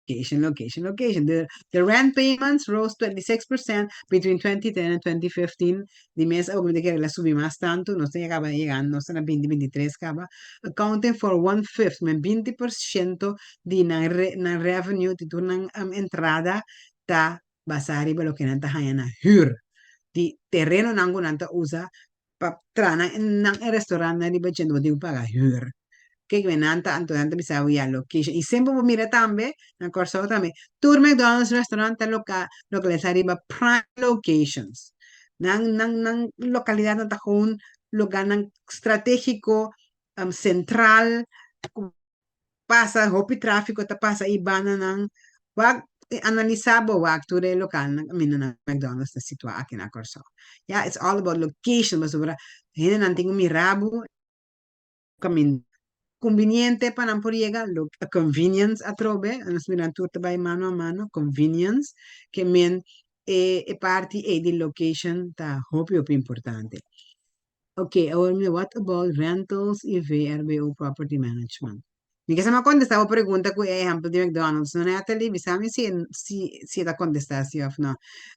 S1: Location. The rent payments rose 26% between 2010 and 2015. Di mes come che la subì mas tanto, non si acaba llegando, sono 2023 acaba, accounting for 1/5, ma 20% di na revenue di una entrada ta basari quello che nanta hayana huur. Di terreno nango nanta usa pa trana nang restaurante di bacendo di paga huur. Que nanta antonanta bisawi ya location. Y siempre mira también, en corso también, tour McDonald's restaurante locales arriba prime locations. Nang localidad nanta un lugar nang estratégico, central, pasa, hopi tráfico ta pasa ibana nang wag analisabo wag ture lokal nang na McDonald's na sitwa aquí na corso. Yeah, it's all about location. Basura, hindi nanting umirabu, kamin conveniente para por llegar, convenience a trove, nos miran tutto by mano a mano, convenience, che men e parti e di location ta hopi importante. Okay, ahora what about rentals e VRBO property management? Mi che ma contestavo pregunta qui ejemplo di McDonald's, non è a te lì, bisami si da contestarsi of no.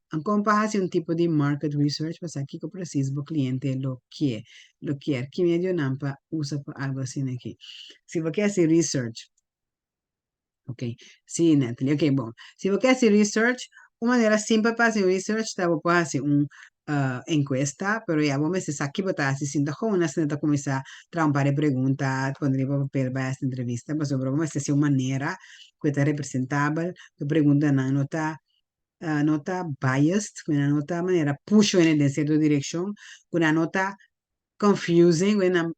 S1: Ancora un tipo di market research, pues aquí con preciso cliente lo quiere, que medio nampa usa por algo así aquí. Si vos quieres hacer research, ok, sí, Natalie, ok, bueno, si vos quieres hacer research, una manera simple para hacer research, te vos puedes hacer un encuesta, pero ya vos me dices aquí, vos estás haciendo una, se te comienza a trampar preguntas, pondría papel para esta entrevista, pues sobre vos me hacer una manera que está representable, que pregunta no está nota biased, una nota manera push en cierta dirección, una nota confusing, when a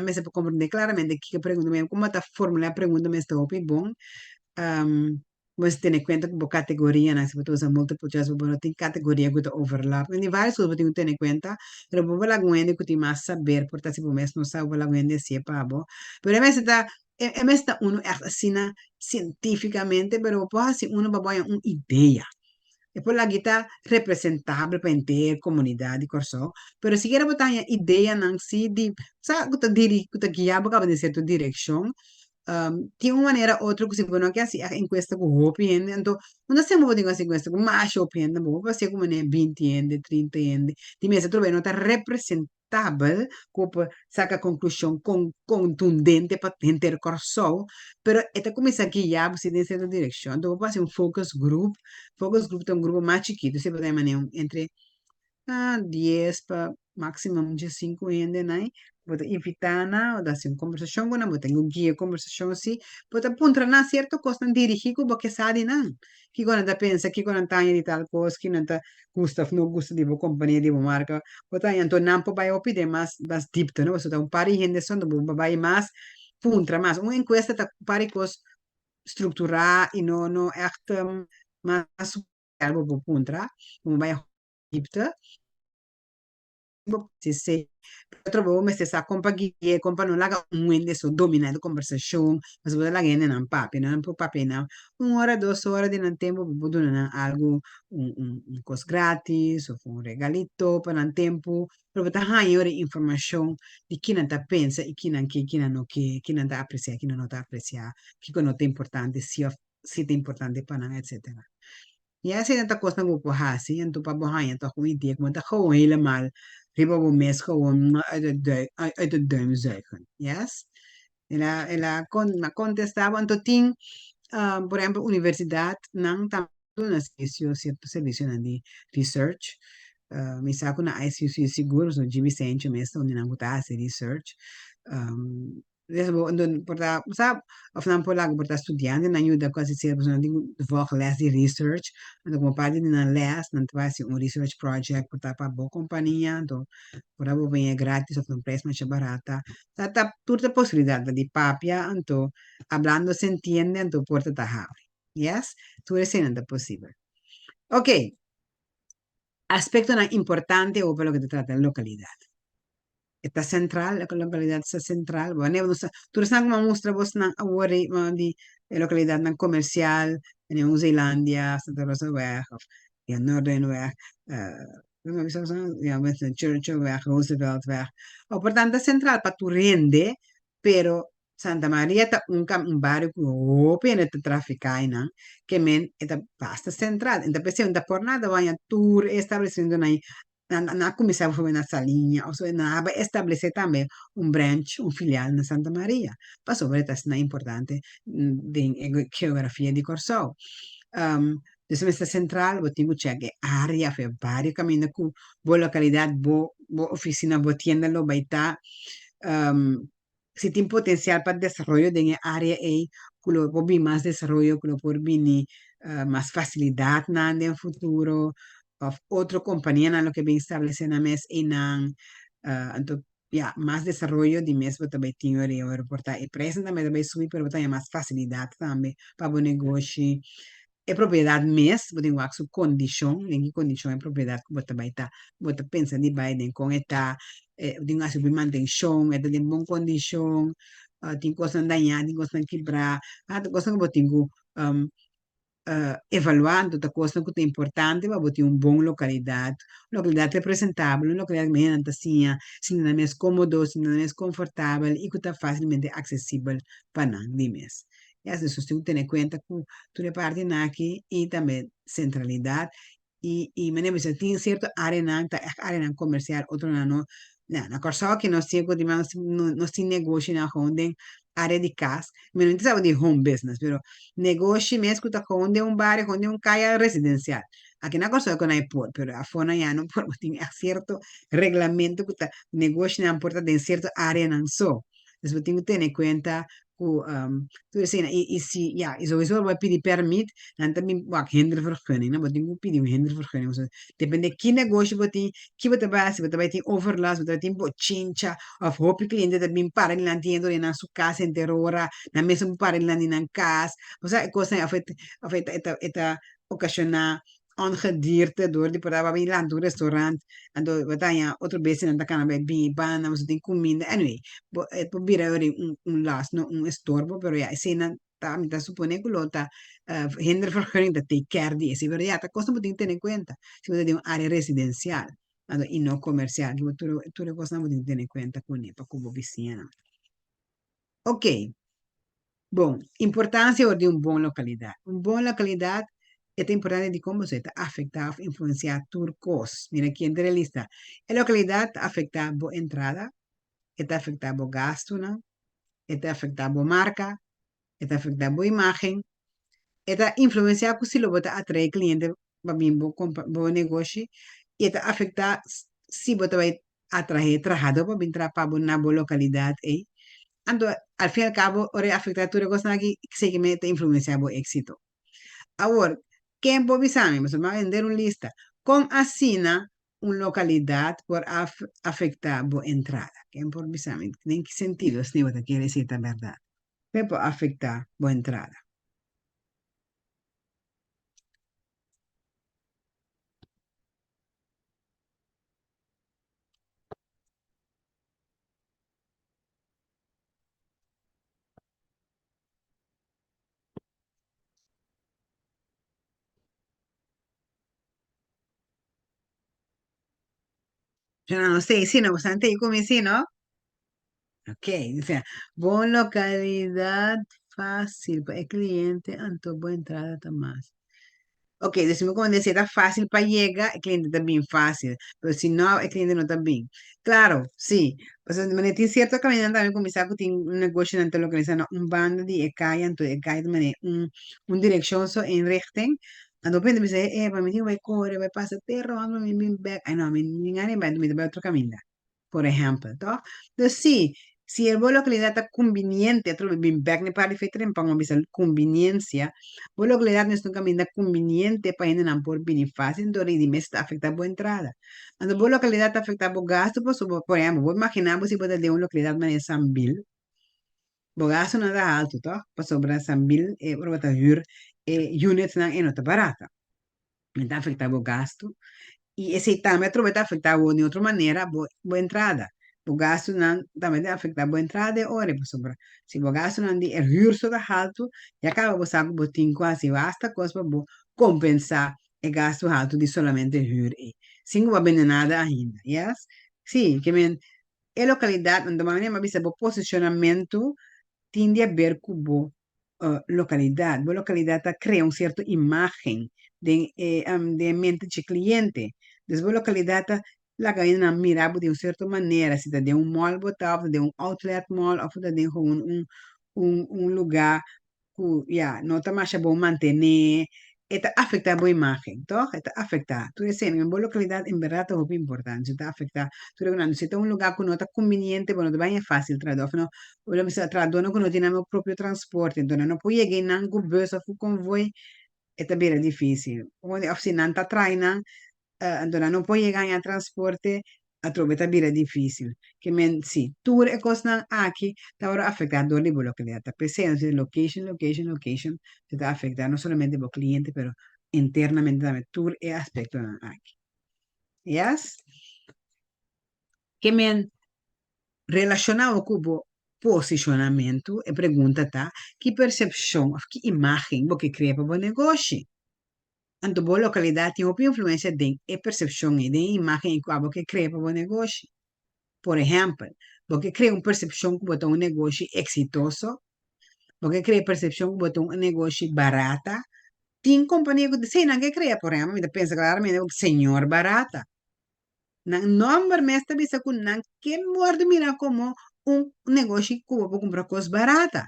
S1: mesa può comprendere claramente che pregunta, come ta formula pregunta me sta opi bom, mas ter em conta que a categoria, né, se você usa multiple choice, você tem categoria que overlap, e várias coisas você tem em conta, mas você vai lá que tem mais saber, porque se você não sabe, você vai lá se é para bom, mas é mais está uno assim cientificamente, mas pode assim uno vai uma ideia. E poi la guita representable para inteira comunidade, corso. Pero se quer botar ideia não se di, sa kuta guiar para de certa direção, tem uma maneira outra que se pode que assim em questa com hopi ende, então não se mo botinho assim questa com mais hopi ende, mo vai ser como né 20 ende, 30 ende, di mesa trove nota representável como saca conclusão contundente para inteiro corso, pero esta começa a guiar você em certa direção, então vai ser um focus group tem um grupo mais chiquito, você pode manejar entre 10 para máximo de 5 ende, né? Pode invitar na, ou dar uma conversação com ela, pode ter um guia de conversação assim, pode apontar na certa coisa, dirigir com porque sabe não. Que quando ela pensa, que quando está de tal coisa, que não está não gosta de uma companhia, de uma marca, pode então não pode opinar mais deep, não? Você está par de gente, só não vai mais, puntra mais. Uma encuesta está par de coisas estruturar e não echt mais algo para puntra, como vai deep, se trovo me stessa compagnie compano laga un wende so domina la conversazione ma so la gente non papi non può papi no un'ora 2 ore di un tempo può na algo un cos gratis o un regalito per un tempo proprio ta hai ore informazione di chi non ta pensa e chi non chi non ta apprecia chi non ta apprecia chi conosce importante sia importante per noi eccetera. Ja, se tanta cosa não vou hasi, então para borrar, então com ideia, como tá com ele mal, riba o mês com uit de duim zuigen, yes? Ela contestaba, entonces, por ejemplo, universidad, nang tam na cierto servicio de research. Me saco na ICC seguro, so Jimmy Sencho mesmo, onde nang buta ase research. Desbo, andun, porta, sa, of nang pola, porta estudiante, na ajuda quase sempre, so, digo, vou les de research, então, como parte de na les, não vai ser um research project, porta para boa companhia, então, por aí vem é grátis, of um preço mais barata. Tá toda a possibilidade de papia, então, hablando se entiende, então, porta tá abre. Yes? Tudo isso é possível. Ok. Aspecto importante o quello che si tratta la località. Está central, la localidad está central. Bueno, tú sabes cómo muestra vos na awari di localidad na comercial en New Zealandia, Santa Rosa Weg, of ja, Noordenweg, ja, Churchillweg, Rooseveltweg. O portanto, central para tu rende, pero Santa Maria está un barrio que open et trafficaina, che men è basta central. Então, se onda por nada vai a tour estabelecendo na começava foi na salinha, ou seja, na aba estabelecer também branch, filial na Santa Maria. Passou por essa importante de geografia de Corsol. Dessa mesa central, eu tenho que área, foi vários caminhos com boa localidade, boa oficina, boa tienda, lo vai estar. Se tem potencial para desenvolvimento de área aí, que lo pode vir mais desenvolvimento, que lo pode vir mais facilidade no futuro, of outra companhia na lo que bem estabelecida na mes e na então ja, mais desarrollo de mesmo também tinha o aeroporto e preço também subir, pero também mais facilidade também para o negócio. É propriedade mesmo, tem uma condição, em que condição é propriedade que você vai estar, você pensa de Biden com esta, tem uma manutenção, é de boa condição, tem coisa danhada, tem coisa quebrar, tem coisa que você tem que evaluando da coisa que é importante para ter uma boa localidade representável, uma localidade menos assim, se não é mais cômodo, se não é mais confortável e que está facilmente acessível para nós mesmos. E assim, você tem que ter em conta que toda parte aqui e também centralidade e maneira você tem certa área comercial, outra não. Na corso que nós temos que nós temos negócio na onde área de casa, mas não sabe de home business, pero negócio mesmo que está onde bar, onde caia residencial. Aqui na costa que não é por, pero a fora já não por, tem certo regulamento que está negócio não porta de certa área não só. Então, tem que ter em conta que, tu assim, e se, ja, e sowieso vai pedir permit, dan também, wak, hindervergunning, né? Tem que pedir hindervergunning. So, depende de que negócio você tem, que você vai ter overlast, você vai ter bochincha, of hope cliente também para ele não tendo na sua casa inteira, na mesma para ele não na casa. O sea, coisa afeta ocasiona ongedierte door die para bij land door restaurant en door wat dan ja otro besen en dan kan bij bi ban dan moet comida anyway probira un las no un estorbo pero ja escena ta mi ta supone que lota hinder vergunning dat take care di ese pero ja ta cosa moet tener en cuenta si vuoi di un área residencial y no comercial que tu le cosa moet tener en cuenta con ne pa como vicina ok bom importância de uma boa localidade uma boa localidade é importante de como se está afetar, influenciar turcos. Mira aqui entre a lista. A localidade afeta a boa entrada, está afetar a boa gasto, não? Está afetar a boa marca, está afetar a boa imagem, está influenciar que se lo bota atrair cliente para bem bom negócio, e está afetar se bota vai atrair trabajador para bem trabalhar na boa localidade, Então, al fin y al cabo, ora afecta tutte cose che seguimento influencia o éxito. Agora, quem pode saber, mas vamos vender uma lista, com assina uma localidade por afetar a entrada. Quem pode saber, em que sentido se não quer dizer a verdade? Quem pode afetar a entrada? Eu não sei, sim, não, bastante aí como ensino. Ok, o sea, buena localidad fácil para el cliente, anto boa entrada tamás. Ok, decimos como decir, está fácil para llegar, el cliente está bien fácil, pero si no, el cliente no está bien. Claro, sí. O sea, me tiene cierto caminando también começar que tem um negócio na localização, um bando de ecai, então ecai de maneira direção só em richting. Então, depende, me dizer, para mim, vai correr, vai passar terra, vai me bem back. Ai, não, ninguém vai, me vai outro caminho. Por exemplo, tá? Então, sim, se a boa localidade está conveniente, eu trouxe bem back, ne para feito, para uma visão conveniência, boa localidade nesse caminho conveniente para ainda não por bem fácil, então, ele me está afetando a boa entrada. Então, boa localidade está afetando o gasto, por exemplo, vou imaginar se você tem uma localidade mais Sambil, o gasto não é alto, tá? Para sobrar Sambil, para botar huur, units não é nota barata. Então, afeta o gasto. E esse também vai afetar de outra maneira boa entrada. O gasto não também vai afetar a boa entrada e hora, por sobrar. Se o gasto não é recurso da alto, e acaba você com botin quase basta coisa para compensar o gasto alto de solamente recurso. Sem vai bem nada ainda, yes? Sim, que men a localidade, onde maneira mas o posicionamento tende a ver como localidade. A localidade cria uma certa imagem de mente de cliente. Então, a localidade la ganha mirabo de uma certa maneira, se de um mall botado, de um outlet mall, ou de um lugar que, yeah, não está mais bom manter, está afeta a boa imagem, então, está afeta. Tu dizes, em boa localidade, em verdade, é muito importante, está afeta. Tu dizes, se tem um lugar que não está conveniente, bueno, também é fácil traduzir, não, ou se traduz que não tem o próprio transporte, então, não pode chegar em um bus ou convoy, é bem difícil. Ou se não está treinando, então não pode chegar em transporte, a troca é bem difícil. Que men, sim, tour é coisa aqui, está agora afetando a localidade. Presença, location, está afetando não somente o cliente, mas internamente também. Tour é aspecto aqui. Yes? Que men, relacionado com o posicionamento, a pergunta tá, que percepção, que imagem você cria para o negócio? Anto boa localidade tem uma influência de percepção e de imagem que você cria para o negócio. Por exemplo, você cria uma percepção que você um negócio exitoso, você cria percepção que você um negócio barata. Tem companhia que diz, não que cria, por exemplo, me pensa claramente, senhor barata. Não, número mesmo bisa que não que mordo mira como um negócio que você comprar coisas barata.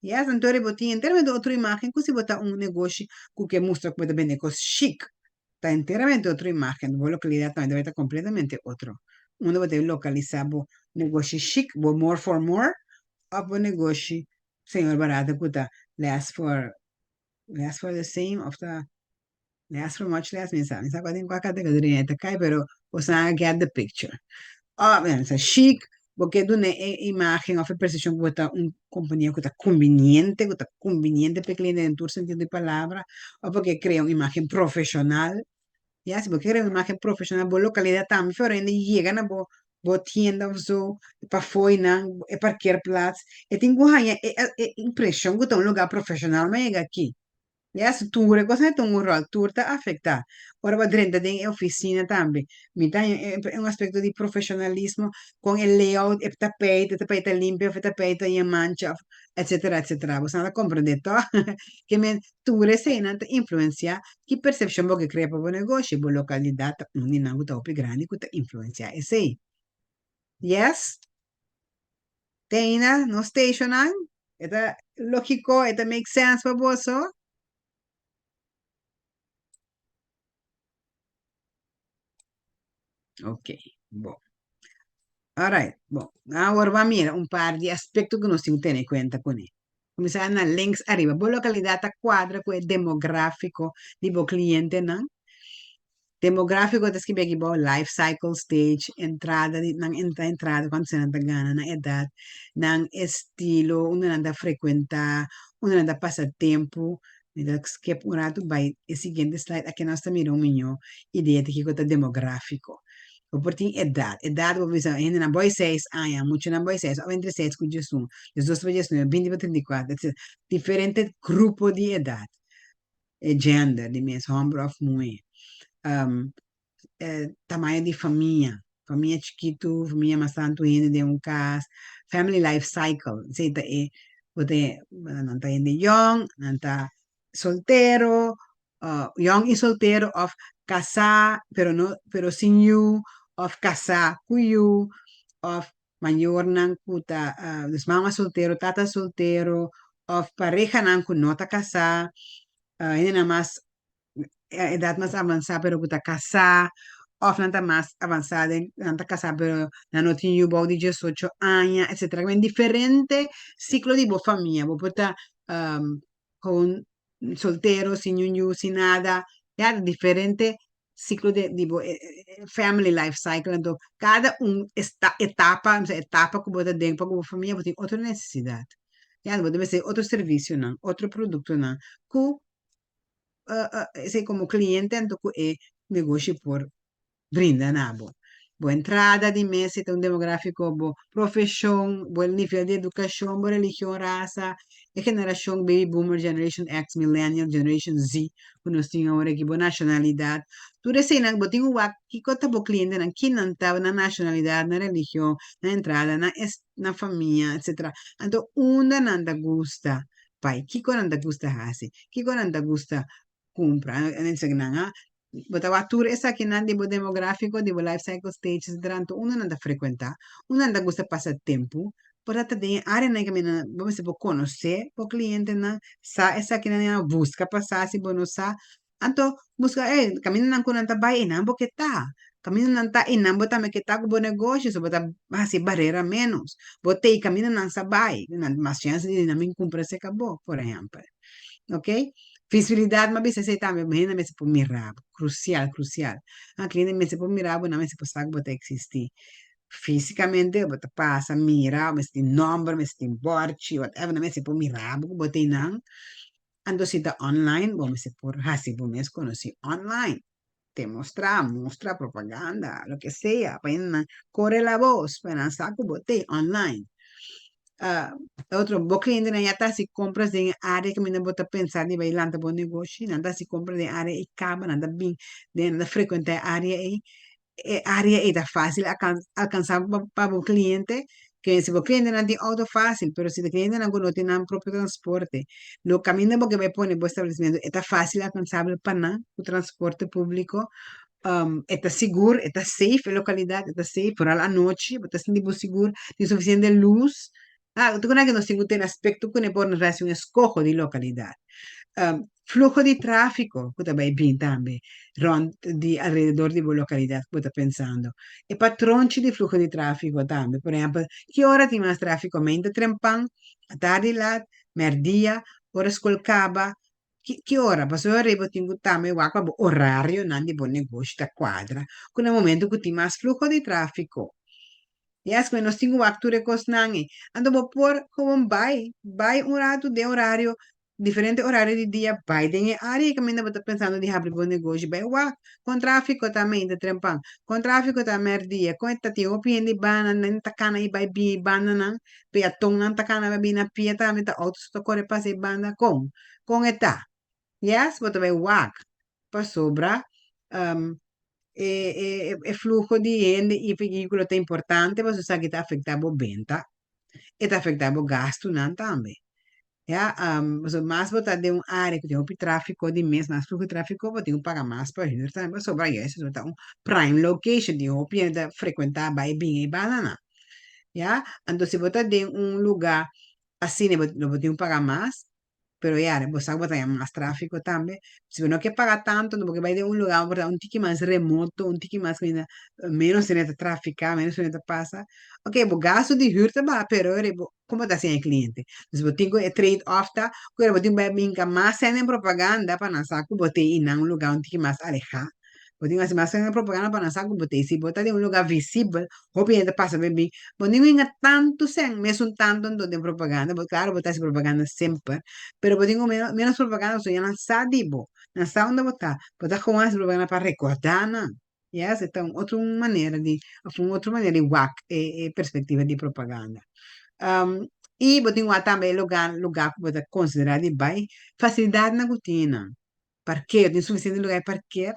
S1: Yes, então ele botou em termos de outra imagem, que se botar um negócio que mostra que você vende coisas chique, está inteiramente outra imagem, a localidade também deve estar completamente outro. Onde você localizar o negócio chique, o more for more, ou o negócio senhor barato que está less for the same, of the less for much less, sabe qual tem qual categoria está cai, pero você get the picture. Obviamente, chique, porque do imagem of percepção que está companhia que está conveniente para o cliente em todo sentido de palavra, ou porque cria uma imagem profissional. Ya, si porque crea uma imagem profissional, boa localidade também, fora ainda chega na boa tienda, so, para foi na, é parkeerplaats, e tem que ganhar impressão que está um lugar profissional, mas chega aqui. Ya, se tour, é coisa tem um rol, tour está a afetar. Ora, para dentro tem oficina também. Me dá um aspecto de profissionalismo com o layout, o tapete limpo, o tapete em mancha, etc. Você não compreende, tá? Que men tour é cena, influencia que percepção que cria para o negócio, para a localidade, onde não está o grande, que influencia. É assim. Yes? Tem na, no stationan? É lógico, é make sense para você? Ok, bom. Alright, bom. Agora vamos a un par de aspectos que nos tenemos que tener en cuenta con él. Comienzar en el links arriba. Por localidad a cuadra con el demográfico de los cliente, ¿no? Demográfico es que aquí life cycle stage, entrada, entrada, quando se anda gana, na edad, nang estilo, uno anda frequentar, uno anda passatempo. Então, skip um rato, vai, o seguinte slide, aqui nós também um minho ideia de que é demográfico. Oportun edad, vou dizer, ainda na boy 6 anos, muito na boy 6, ou entre 6 com Jesus, Jesus para Jesus, 20 para 34, diferente grupo de edad, gender, de mesmo, homem ou mulher. Tamanho de família chiquito, família mais tanto ainda de caso, family life cycle, sei você não está ainda young, não está solteiro, young y soltero, of casar, pero sin you, of casar con you, of mayor nang kuta, dus mama soltero, tata soltero, of pareja nang kun nota casar, hindi na mas edad más avanzada, pero kuta casar, of nanta más avanzada, nanta casar, pero na no tiene you de 18 años, etcétera. En diferente ciclo de familia, vos puta con soltero, sin you, sin nada, ya diferente ciclo family life cycle. Então, cada etapa, etapa que você tem para a família, você tem outra necessidade. Já deve ser outro serviço, não, outro produto, não. Que, sei como cliente, então, é negócio por brinda nabo. Boa entrada de mês, tem um demográfico, boa profissão, bom nível de educação, boa religião, raça, e geração Baby Boomer, Generation X, Millennial, Generation Z, que nós tínhamos agora aqui, boa nacionalidade. Tudo isso aí, nós temos que conta para o cliente, que não estava na nacionalidade, na religião, na entrada, na família, etc. Então, uma não te gusta, pai, que não te gusta fazer, que não te gusta comprar, não sei o Botawatur esa que nan dibo demográfico, dibo life cycle stages durante uno nanda frequenta, uno nanda gusta passar tempo, portanto tem área na que mina, vamos se conhecer o cliente na, sa esa que nan busca passar se bono sa, anto busca caminho nan kunan ta bai inambo que tá, caminho nan ta inambo ta me que tá com bom negócio, so bota assim barreira menos, botei caminho nan sa bai, nan mais chance de na min cumprir se acabou, por exemplo, ok? Visibilidade, mas bisa sei também, mas não se pode mirar, crucial, crucial. A cliente me se pode mirar, não me se pode saber botar existir. Fisicamente, bota passa, mira, mas tem número, mas tem borte, whatever, não me se pode mirar, botei não. Ando se tá online, bom, me se pode, assim, bom, me conheci online. Te mostra propaganda, lo que sea, para corre la voz, para saco botei online. Outro, vou cliente na yata se compras em área que me não bota pensar de bailanta bom negócio, nada se compra de área e caba, nada bem, nada frequentar área e tá fácil alcançar para o cliente, que se o cliente não tem auto fácil, pero se o cliente não tem o próprio transporte, no caminho que vai pôr no estabelecimento, é fácil alcançável para o transporte público, está seguro, está safe, a localidade está safe, por a noite, está sendo seguro, tem suficiente luz. Tu conhece que nós temos um aspecto que não pode ser um escojo de localidade. Flujo de tráfico, que também bem também, de alrededor de uma localidade, que está pensando. E patrões de flujo de tráfico também, por exemplo, que hora tem mais tráfico? Mente trempang, a tarde lá, merdia, horas colcaba, que hora? Passou a arrivo, tenho também o horário, não de bom negócio da quadra, que no momento que tem mais flujo de tráfico. Yes, kung nós temos acture kos nangi. Ando bo por como vai rato de horário, diferente horário de dia, vai tem área que ainda vou pensando de abrir bom negócio, vai com tráfico também de trempang, com tráfico também dia, com esta tio opinião de bana, nem takana e vai bi bana nan, peatong nan takana vai bi na pia também ta autos to corre passe banda com eta. Yes, vou também para sobra, um, flujo di gente e veicolo è importante, ma sa che ti affettavo venta e ti affettavo gasto non tambe. Ja, so mas bota de área que tem um tráfico de mês, mas fluxo de tráfico vou ter que pagar mais para ir também, sobra isso, so tá um prime location de opinião da frequentar vai bem e banana. Ja, então se botar de lugar assim, não vou ter que pagar mais, pero ya, pues agua también más tráfico también. Si uno que paga tanto, no, porque va de un lugar, ¿verdad? Un tiki más remoto, un tiki más, menos se neta tráfica, menos se neta pasa. Ok, pues gasto de huurte va, pero ¿cómo está haciendo el cliente? Entonces, pues tengo el trade-off, pero pues tengo que más en propaganda para no sacar, pues ir a un lugar un tiki más alejado. Pues tengo que más en propaganda para no sacar, pues si botar de un lugar visible, o bien te pasa bem, pues tengo que tanto sen, me son tanto en donde propaganda, pues claro, botar propaganda siempre, pero pues tengo menos propaganda, so ya no sa dibo, no sa onde botar, botar com mais propaganda para recordar, não? Yes, então, outra maneira de perspectiva de propaganda. E botem lá também lugar que você considerar de bem, facilidade na rotina. Parqueio, tem suficiente lugar para parquear.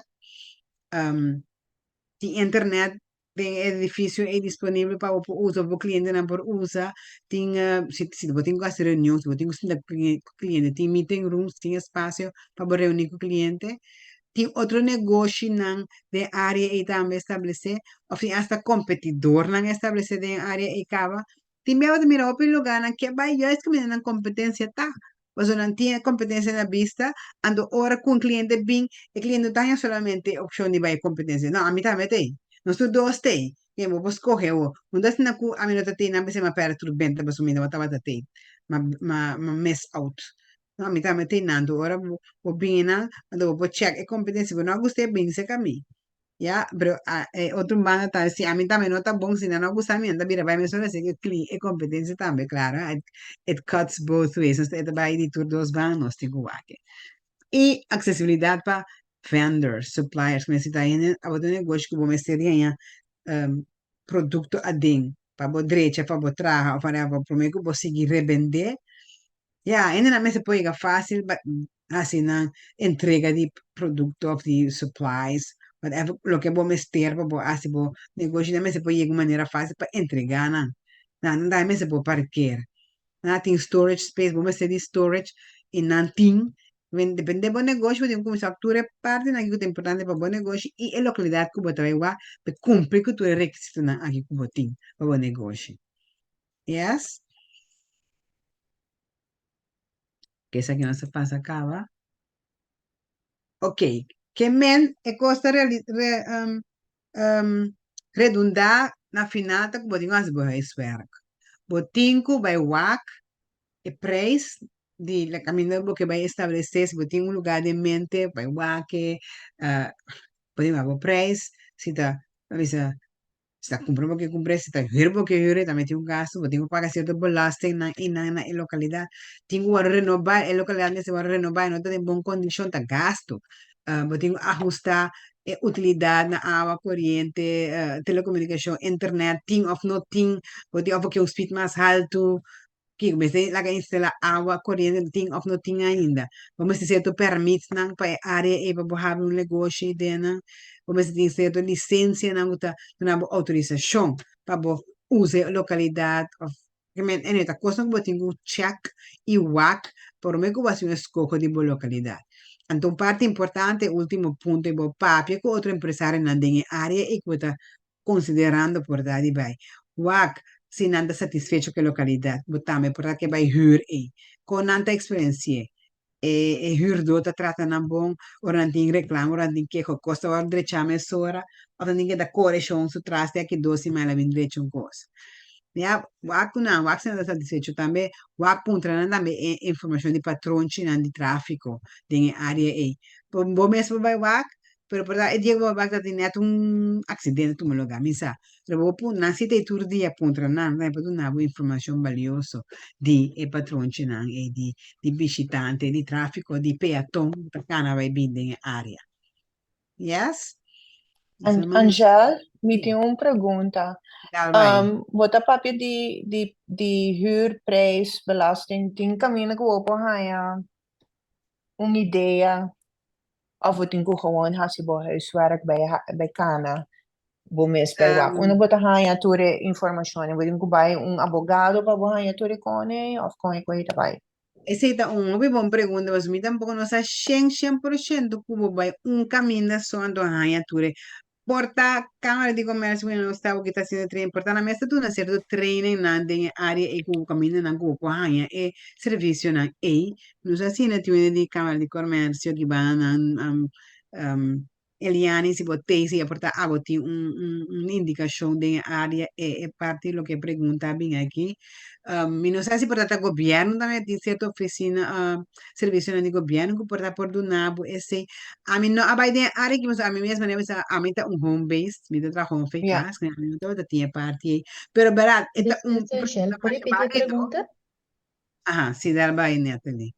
S1: Tem internet tem edifício é disponível para o uso, o cliente não por usa, tem, se você tem que reunião, se você tem que cliente, tem meeting rooms, tem espaço para reunir com o cliente, tem outro negócio na de área e também estabelecer, ou tem hasta competidor na estabelecer de área e cava, tem meio de mirar o lugar na que vai já é que na competência tá, mas não tinha competência na vista, ando ora com o cliente bem, o cliente não tem solamente opção de vai competência, não, a mim também tem, nós tu dois tem, e vou escolher o, não dá na cu a mim não tem, não precisa me perder tudo bem, tá bem, mas tava tem, ma miss out, não, a mim também tem nada, ora vou bem na Adobo vou check e competência, eu não gostei bem desse caminho. Ya, pero outro banda tá assim, a mim também não tá bom, se não gostar, a mim ainda vira, vai me só assim, que clean e competência também, claro, it cuts both ways, então vai de tudo dos bandos, tipo, aqui. E acessibilidade para vendors, suppliers, mas se tá aí, a outro negócio que vou me ser ganhar produto adem, para boa direita, para boa trás, para mim que vou seguir revender, ja, ainda não se pode fácil, assim, na entrega de produtos, de supplies, whatever, lo que vou ter, vou, assim, vou negócio, também se pode de maneira fácil para entregar, não dá, se pode parquear. Não tem storage space, vou ter de storage, e não tem, depende do negócio, tem como factura parte, não é importante para o negócio, e a localidade que vou trabalhar, para cumprir com os requisitos, aqui que vou ter, para o negócio. Yes? Que essa aqui não se passa acaba. Ok, que men é costa redundar na finata que botinho as boas werk. Botinho vai wak e preço de la caminho que vai estabelecer se botinho um lugar de mente vai wak uh, botinho vai preço se tá se tá comprando porque comprar se tá juro porque juro também tem um gasto botinho paga certo belasting na localidade tem que renovar a localidade se vai renovar não está em boa condição tá gasto botinho ajustar utilidade na água corrente telecomunicação internet thing of nothing botinho porque o speed mais alto que comecei lá que instalar água corrente thing of nothing ainda vamos dizer tu permite não para área e para um negócio dentro vamos dizer tu licença não tá uma autorização para usar localidade of que men é outra coisa que botinho check e whack por meio que vai ser um escopo de boa localidade. Então, parte importante, último ponto, é o papel que outro empresário na área e que está considerando por dar de vai. WAC, se não está satisfeito com a localidade, botamos por que vai hyr aí. Com tanta experiência, hyrdor está tratando bom, ora não tem reclamo, ora não tem que costa, ora direitamente sora, ora não tem que dar correção, se traste aqui doce, mas ela vem direito um coisa. Ja, WAC não, WAC se não está satisfeito também, WAC punta também informação de patrão de tráfico, de área aí. Bom mesmo vai WAC, pero por dar, dia WAC está tendo acidente no lugar, misa. Pero vou pun, na cita tur dia punta não, para dar uma informação valiosa de patrão e de visitante, de tráfico, de peatão, para cá vai bem na área. Yes?
S3: Angel, me tem uma pergunta.
S1: Dá vai.
S3: Wat a papje die huurprijsbelasting, tem caminho que eu haya uma ideia of wat ik gewoon hasibo huiswerk bij kana bo mes bij wak. Una bota haya ture informação, wat ik bij um advogado para haya ture kone of kone ko ita bij.
S1: Essa é uma boa pergunta, mas me tampouco não sei 100% como vai caminho só ando a ture. Porta Câmara de Comércio não está o que está sendo treino, porta na mesa tu na certo treino na de área e com o caminho na com o hanha e serviço na e nos assina tu de Câmara de Comércio que vai na Eliane se botei se porta a boti indicação de área e parte do que pergunta bem aqui não sei se porta governo também tem certa oficina serviço de governo que porta por do nabo esse a mim não a vai de área que a mim mesma né a mim tá home base me dá home fake
S3: Ja.
S1: class que a mim não tá tinha parte pero verdade é um
S2: Michelle, pode repetir a pergunta?
S1: se dá vai né ali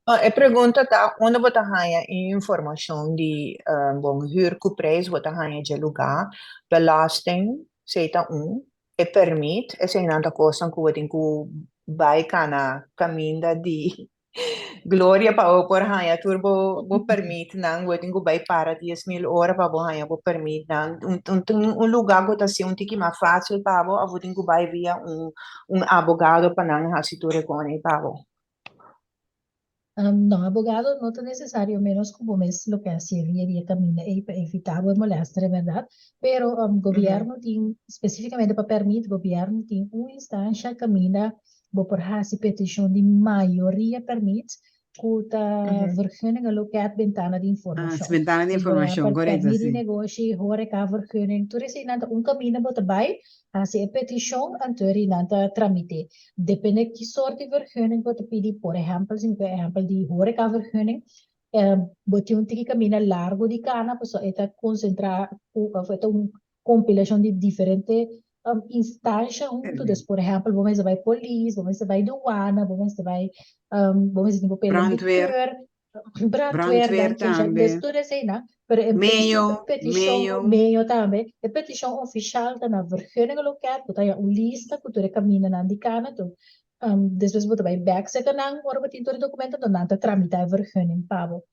S3: A pergunta tá, onde você haya informação de bom huurprijs, você haya de lugar, belasting, seita e permit, essa é nada coisa que você tem que vai kana caminho de Gloria pa o por haya turbo bo permit nang wetin go bay para 10.000 ora pa bo haya bo permit nang un lugar go assim um tiki mais fácil pa bo avutin go bay via um abogado pa nang hasiture con e pa bo.
S2: No, abogado no tan necesario, menos como es lo que hacía vía camino y para evitar molestar, ¿verdad? Pero gobierno tiene, específicamente para permitir, gobierno tiene una instancia camina por hacer petición de mayoría permite que vergunningen lo que het ventana de información.
S1: Ventana di
S2: Dus
S1: information,
S2: para
S1: corretto,
S2: permitir
S1: sì.
S2: negoci, horeca, vergunning, tu resi nanta un camino erbij, hace petition en tu nanta tramite. Depende que soort de vergunning wat pedi, por ejemplo, sin por ejemplo, die horecavergunning, boti un tiki camina largo di cana, pues eta concentra, of eta un compilação de diferentes instâncias junto, dus, por exemplo, vamos vai police, vamos vai douana, vamos tipo pela
S1: Brandweer,
S2: liqueur, brandweer,
S1: brandweer
S2: dank je, dus
S1: tambe.
S2: tudo assim, né? Pero em princípio,
S1: Mayo,
S2: petição,
S1: mayo.
S2: meio também, a petição oficial da na vergunning local, porque é uma lista que tu camina na di cana, tu después moet bij backzetten aan worden met die documenten dan aan te tramitar vergunning pabo.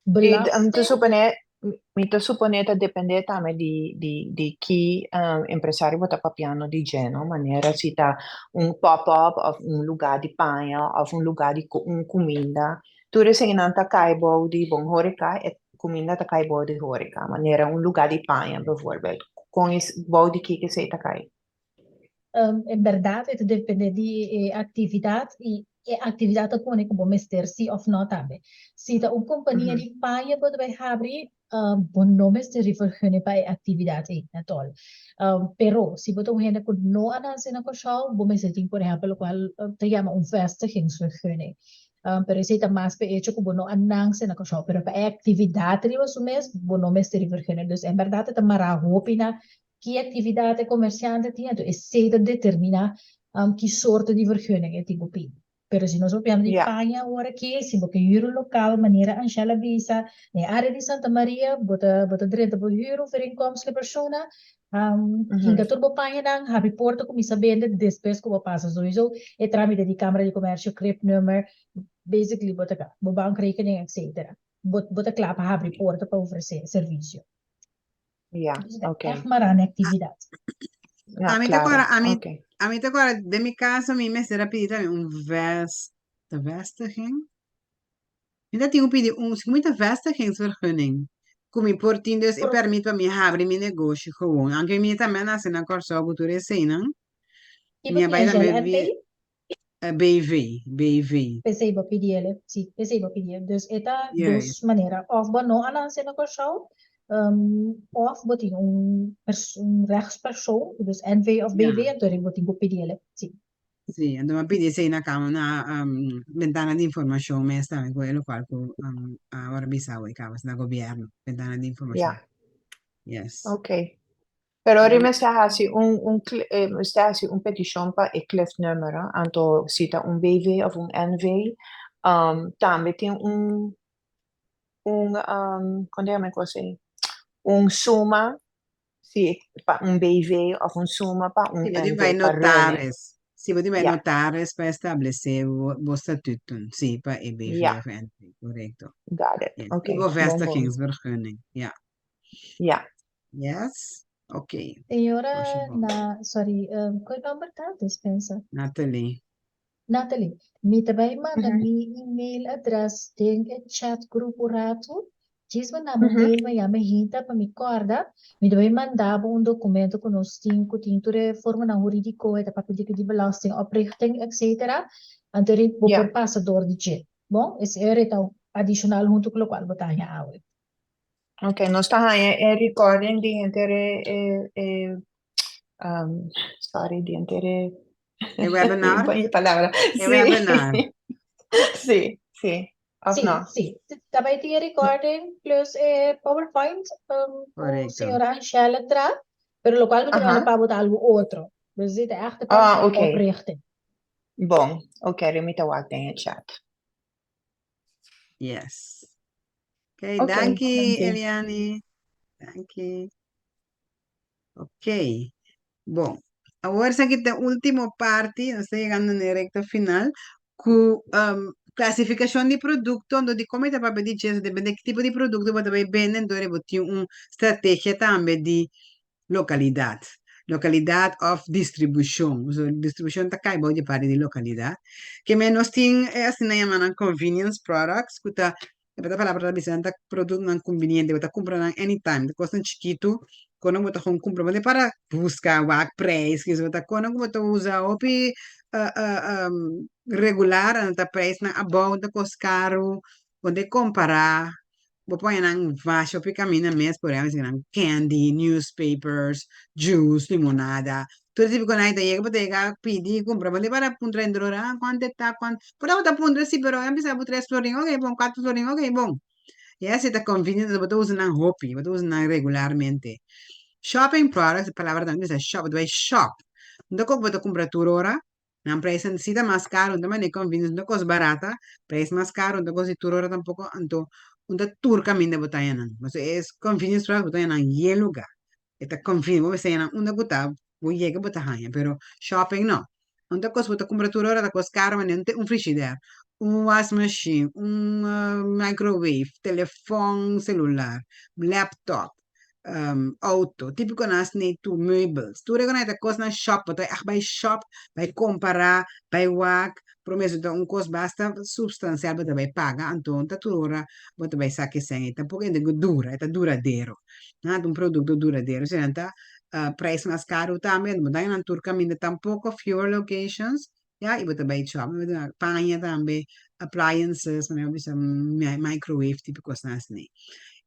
S3: Tu
S2: Belasting,
S3: supone, mi tu supponete dipende também di chi impresario bota papiano di geno, maniera si ta un pop-up of un lugar di paia, of un lugar di un comida. Tu resegnanta kaibo di bon horeca e comida ta kaibo di horeca, maniera un lugar di paia, bijvoorbeeld. Con is bou di chi che sei ta kai.
S2: in verdade, het depende de atividade e atividade pone como mester sim of not também. Se tá uma companhia de paia pode vai abrir bom nome de vergunning para atividade na tol. Pero se você tem que não ananse na coxal, bom mas tem por exemplo qual te chama vestigingsvergunning. Pero se tá mais para hecho como não ananse na coxal, pero para atividade de você mesmo, bom nome de vergunning. Dus in verdade tá mara hopina que atividade comerciante tinha, então, é cedo determinar que sorte de vergunning é tipo PIB. Pero se nós olhamos de
S3: Ja.
S2: Espanha, agora que se você huur local, maneira Angela Visa, na área de Santa Maria, bota direito para huur voor inkomsten persona, hinga turbo panha dan, ha reporta como sabendo, depois como passa sowieso, é trâmite de Câmara de Comércio, CRIP number, basically bota cá, bankrekening, etc. Bota clapa, ha reporta para oferecer serviço.
S3: Ja,
S2: Dus
S3: ok.
S2: echt maar aan activiteit.
S3: Ja,
S1: A mí te
S3: claro.
S1: acuerdas,
S3: Ok.
S1: a mí te acuerdas, de mi caso, a mí me será pedir también un vestiging. Ainda tenho pedido muita vestigingsvergunning. Como importindo, dus e
S2: Por,
S1: permite para mim abrir meu negócio gewoon. Anche minha também nasce na Corso Cultura Cena.
S2: tipo
S1: Minha
S2: que
S1: bai também
S2: Angela
S1: vi
S2: NPI,
S1: BV.
S2: pensei para pedir, sim, pensei para pedir. Dus eta
S1: Yes.
S2: duas maneiras. Of ba não ananse na corso, of botin rechtspersoon, dus NV of BV,
S1: Yeah.
S2: en toen botin go pedir, sim.
S1: Sì, andavo a vedere se in cama una ventana di informazione, ma stava in quello qualche ora bisau e cavas da governo, ventana di informazione.
S3: Ja,
S1: Yes.
S3: ok. Pero
S1: Era
S3: rime sta hasi sta hasi un petition pa e cliff nummer, anto sita un BV of un NV. Tambe tem quando é que você? Suma, sì, pa un BV of un suma pa un
S1: si poteva vai
S3: NV pa running.
S1: notares, si poteva vai
S3: Ja,
S1: notares per stabilire il statuto, sì, per e
S3: ja,
S1: BVFN, corretto.
S3: got it.
S1: Yes.
S3: Ok,
S1: Tipo
S3: bom, bom.
S1: vestigingsvergunning, ja.
S3: Ja.
S1: Yes. Ok.
S2: Senhora,
S1: Possible.
S2: sorry, qual number tá? Dispensa.
S1: Natalie.
S2: Natalie, me também manda
S3: Mhm,
S2: me e-mail address, tem chat grupo rato. Diz mandar um
S3: mhm.
S2: mail, mas já me hinta para me corda. Me também mandava um documento com os tinto de forma na jurídico, é para pedir de belasting, oprichting, etc. Anterior, vou por
S3: Ja,
S2: passador de jet. Bom, esse é então adicional junto com o qual botar em aula.
S3: ok, non sta recording di intere sorry, di intere
S1: E webinar?
S3: in palabra.
S1: E
S3: Sì,
S1: webinar,
S3: sì, sì, of
S2: Sim,
S3: no.
S2: sim. Também tinha recording plus PowerPoint com
S1: corretto.
S2: senhora Angela atrás, pero lo cual me tenía
S3: Aha.
S2: para botar algo outro. Dus dit de echte part
S3: Ah,
S2: van
S3: ok.
S2: oprichting.
S3: Bom, ok, rimita wacht in het chat.
S1: Yes. Ok,
S3: Ok,
S1: danke,
S3: danke.
S1: Eliane. Danke. Ok. Bom, agora essa aqui tem a última parte, nós estamos chegando na recta final. Cu classificazione di prodotto, di come ti proprio dice, dipende che tipo di prodotto potrebbe bene, dove ti una strategia tambe di località. Località of distribution. So, distribution ta kai voglio parlare di località. Che meno sting e asina chiamano convenience products, kuta e per la parola bisogna prodotto non conveniente, kuta comprare anytime, costano chiquito, quando vuoi comprare para busca wa price, che so ta quando vuoi usa opi regular anta price na about da caro, onde comparar poi nang vasho pi camina mes por aí nang candy, newspapers, juice, limonada. Tu tipo con aita yega bottega pidi compra bolle para punto rendere quante ta quant. Però da punto sì però ambisa putre exploring ok bon quattro exploring ok bon. Ya se ta conveniente boto usa nang hobby, boto usa nang regularmente. Shopping products, palabra también es shop, dove shop. Doko boto compra turora, nan price sita más caro, ndama ne convenience, doko es barata, price más caro, doko si turora tampoco, anto unta turca minde botayanan. Mas es convenience product botayanan yeluga. Eta convenience, bo sayanan unda buta, bo yega botahanya, pero shopping no. Unta kos bota compra turora, da kos caro, ma un frigidaire, un wash machine, un microwave, telefoon celular, laptop, auto, típico nas ne tu meubels. Tu reconhece coisa na shop, tu vai shop, vai comparar, vai wak, promesso da un costo basta substancial, você vai pagar, então tá tudo ora, você vai saber sem, tá porque ainda dura, tá duradouro. Não é um produto duradouro, se não tá preço mais caro também, mas daí não turca ainda tampouco fewer locations, ja, e você vai shop, panha também, appliances, microwave, típico nas ne.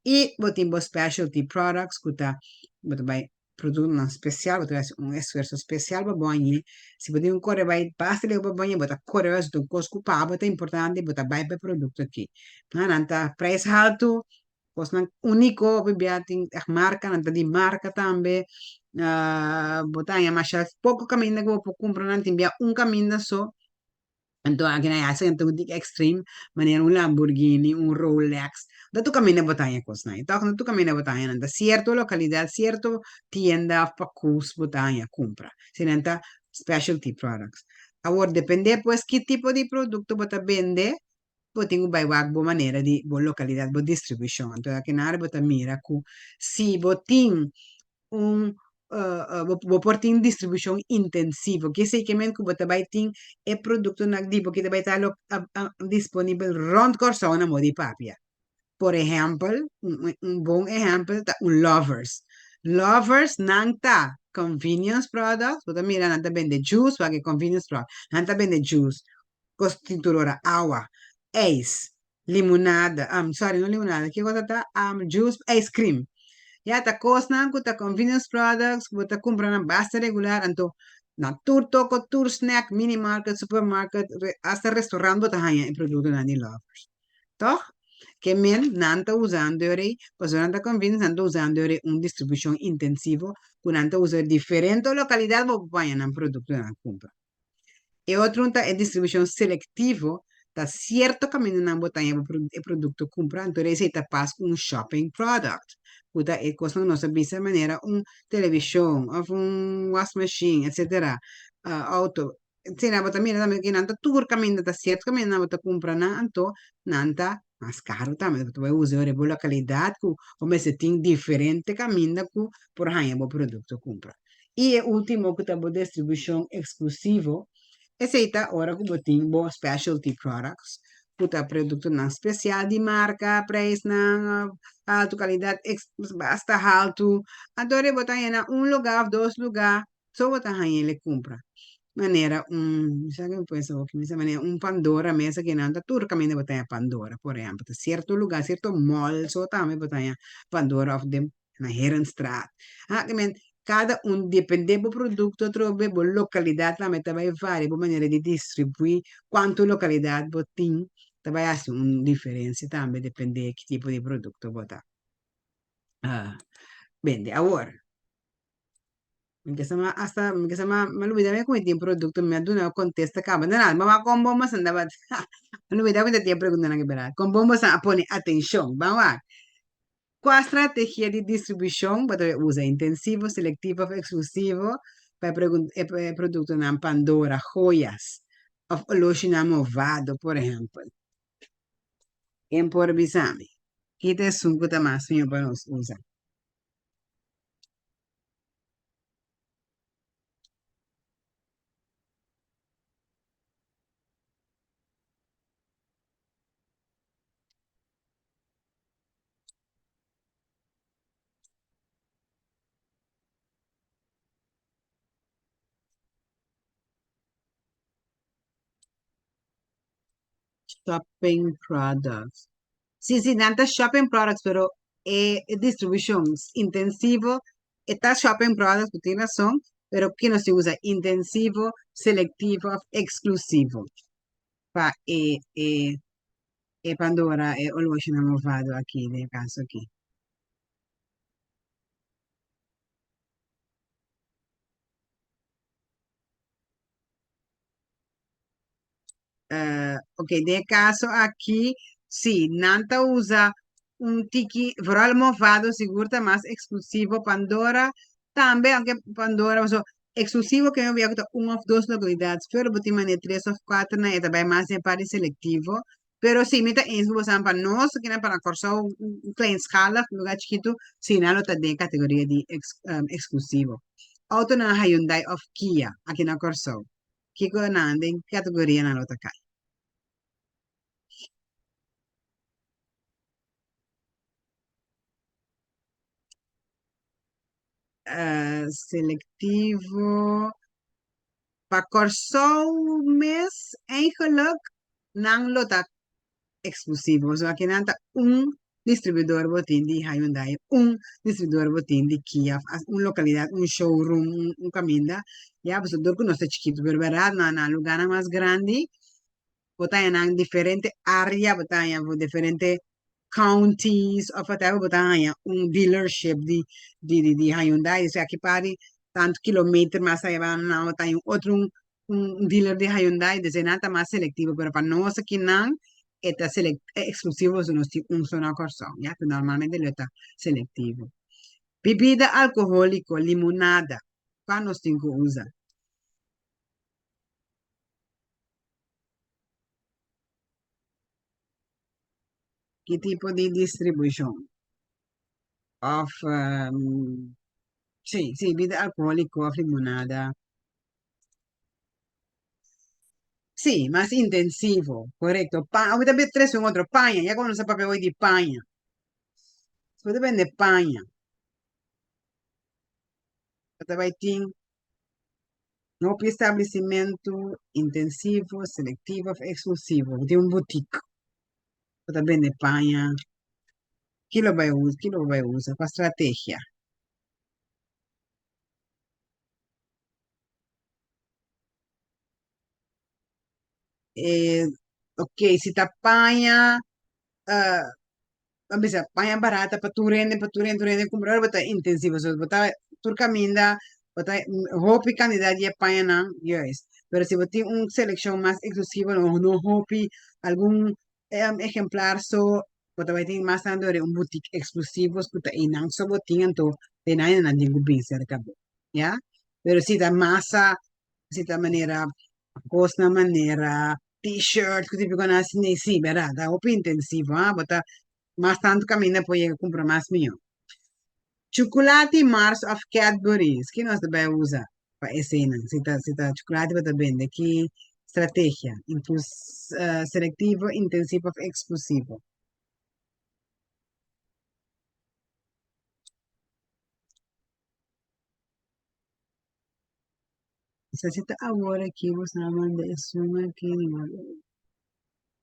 S1: E botimbo specialty products, kuta boto vai produto non special, boto un esforço special ba bonyi. Se botim un core vai basta le ba bonyi, bota core vai tu coscu pa, bota importante, bota vai pe produto aqui. Nanta price alto, costa unico, bibiati marca, nanta di marca tambe. Botanya masha poco cammina go po compra nanti bia un cammina so. Então, aqui na Ásia, então, de extreme, maneira um Lamborghini, um Rolex, da tu caminha botanha com isso, então, quando tu caminha botanha, da certo localidade, certo tienda, facus, botanha, compra, se não tá specialty products. Agora, depende, pues, que tipo de produto você vende, você tem que boa maneira de, boa localidade, boa distribuição. Então, aqui na área, você mira, se você tem um vou pôr em distribuição intensiva, que sei que mesmo que você vai ter é produto na tipo que vai estar disponível rond corso na modi papia. Por exemplo, bom exemplo tá um Lovers. Lovers não tá convenience products, você mira, não tá vende juice, porque convenience product, não tá vende juice, costitutora, água, Ace, limonada, sorry, não limonada, que coisa tá? Juice, ice cream. Ja, ta kosnan ku ta convenience products, ku ta compra na basta regular, anto na tour toko, tour snack, mini market, supermarket, hasta restaurant bota hanya in produkto na ni lovers. Toch? Che men nanta usando ore, pues nanta convenience nanta usando ore un distribution intensivo, ku nanta usa differente localidad bo paya na produkto na compra. E outro é distribuição seletivo, tá certo caminho na botanha o produto compra, então esse tá passa com um shopping product. Kuda e costa nossa bisa maneira televisão, of wash machine, etc. Auto. Se na bota mira também que nanta tur caminho tá certo caminho na bota compra na anto nanta mas caro também, tu vai usar ore boa qualidade ku como se tem diferente caminho ku por hanha bo produto compra. E o último que tá bo distribuição exclusivo aceita ora que botin bo specialty products, puta produto na especial de marca, preço na alta qualidade, basta alto. Adore botar na um lugar, dois lugar, só botar aí ele compra. Maneira sabe que penso que me maneira Pandora mesa que nanda turca me botar Pandora, por exemplo, certo lugar, certo mall, só também botar Pandora of them na Herenstraat. Que cada depende do produto, trobe, bo localidade, la meta vai fare, bo maneira de distribuir, quanto localidade bo tem, vai assim, diferença também, depende de que tipo de produto botar. Bene, agora, mi sama malubida come tem produto, mi aduna contesta caba, nada, ma con bomba andava, malubida come tem pergunta na quebrada, con bomba sa pone atenção, vamos lá. Qual a estratégia de distribuição? Você usa intensivo, seletivo, exclusivo, para produto na Pandora, joias, of lotion movado, por ejemplo. En por bisami. Kita sunguta mas minha para nos usar. Shopping products. Sì, sì, tanta shopping products, però è distribution intensivo. Está shopping products que tiene razón, pero que no se usa intensivo, selectivo, exclusivo. Pa, Pandora e o lotion movado aqui, nel caso aqui. Ok, de caso aquí, sí, Nanta usa un tiki, pero el movado seguro está más exclusivo. Pandora también, aunque Pandora usa exclusivo que me voy a una o dos localidades, pero botin mane tres o cuatro, na também mais de pari seletivo. Pero sí, mita eens usan para nós, que na para corso un klein scala, lugar chiquito, sí, na lota de categoria de exclusivo. Auto na Hyundai of Kia, aqui na corso. Kiko na de categoria na lota kai. Selectivo. Pa corso mes eigenlijk nang lota exclusivo. So aqui nanta distribuidor botin di Hyundai, distribuidor botin di Kia, localidade, showroom, caminda. Ya, pues dorco no está chiquito, pero verdad, na lugar más grande, botan en diferente área, botan en diferente counties, of whatever, botan en dealership di Hyundai. So aqui pari tanto quilômetro mais aí vai na tem outro dealer de Hyundai desenata mais seletivo, pero para nós aqui não é exclusivo se nós temos só na corção, já que normalmente ele está seletivo. Bebida alcoólica, limonada, qual nós temos que usar? Que tipo de distribuição? Of, sim, sim, bebida alcoólica, of limonada. Sì, más intensivo, correcto. Ahorita vi tres en otro, paña, ya cuando sepa que voy de paña. Eso depende de paña. Você vai ter no estabelecimento intensivo, seletivo, exclusivo. De um boutique. Você vende paña. Que lo vai usar? Com estratégia. Ok, se tá paña, bisa paña barata para tu rende, comprar, bota intensivo. So, bota tur caminda, bota hopi cantidad de paña na, yes. Pero si bota un selección más exclusiva, no hopi, algún ejemplar, so, bota vai ter más dando de un boutique exclusivo, bota inang, so botingan to, tenayan na dingo bisa, acabou. Ya? Pero si da masa, si da manera, cosna manera, t-shirt, que tipo na sì, verdad, da hopi intensivo, ah, bota más tanto camina poi compra más mío. Chocolate Mars of Cadbury's. Que nós também usa para escena. Se tá chocolate para vender. Que estratégia? Seletivo, intensivo, exclusivo. Necessita agora aqui, você não manda isso aqui.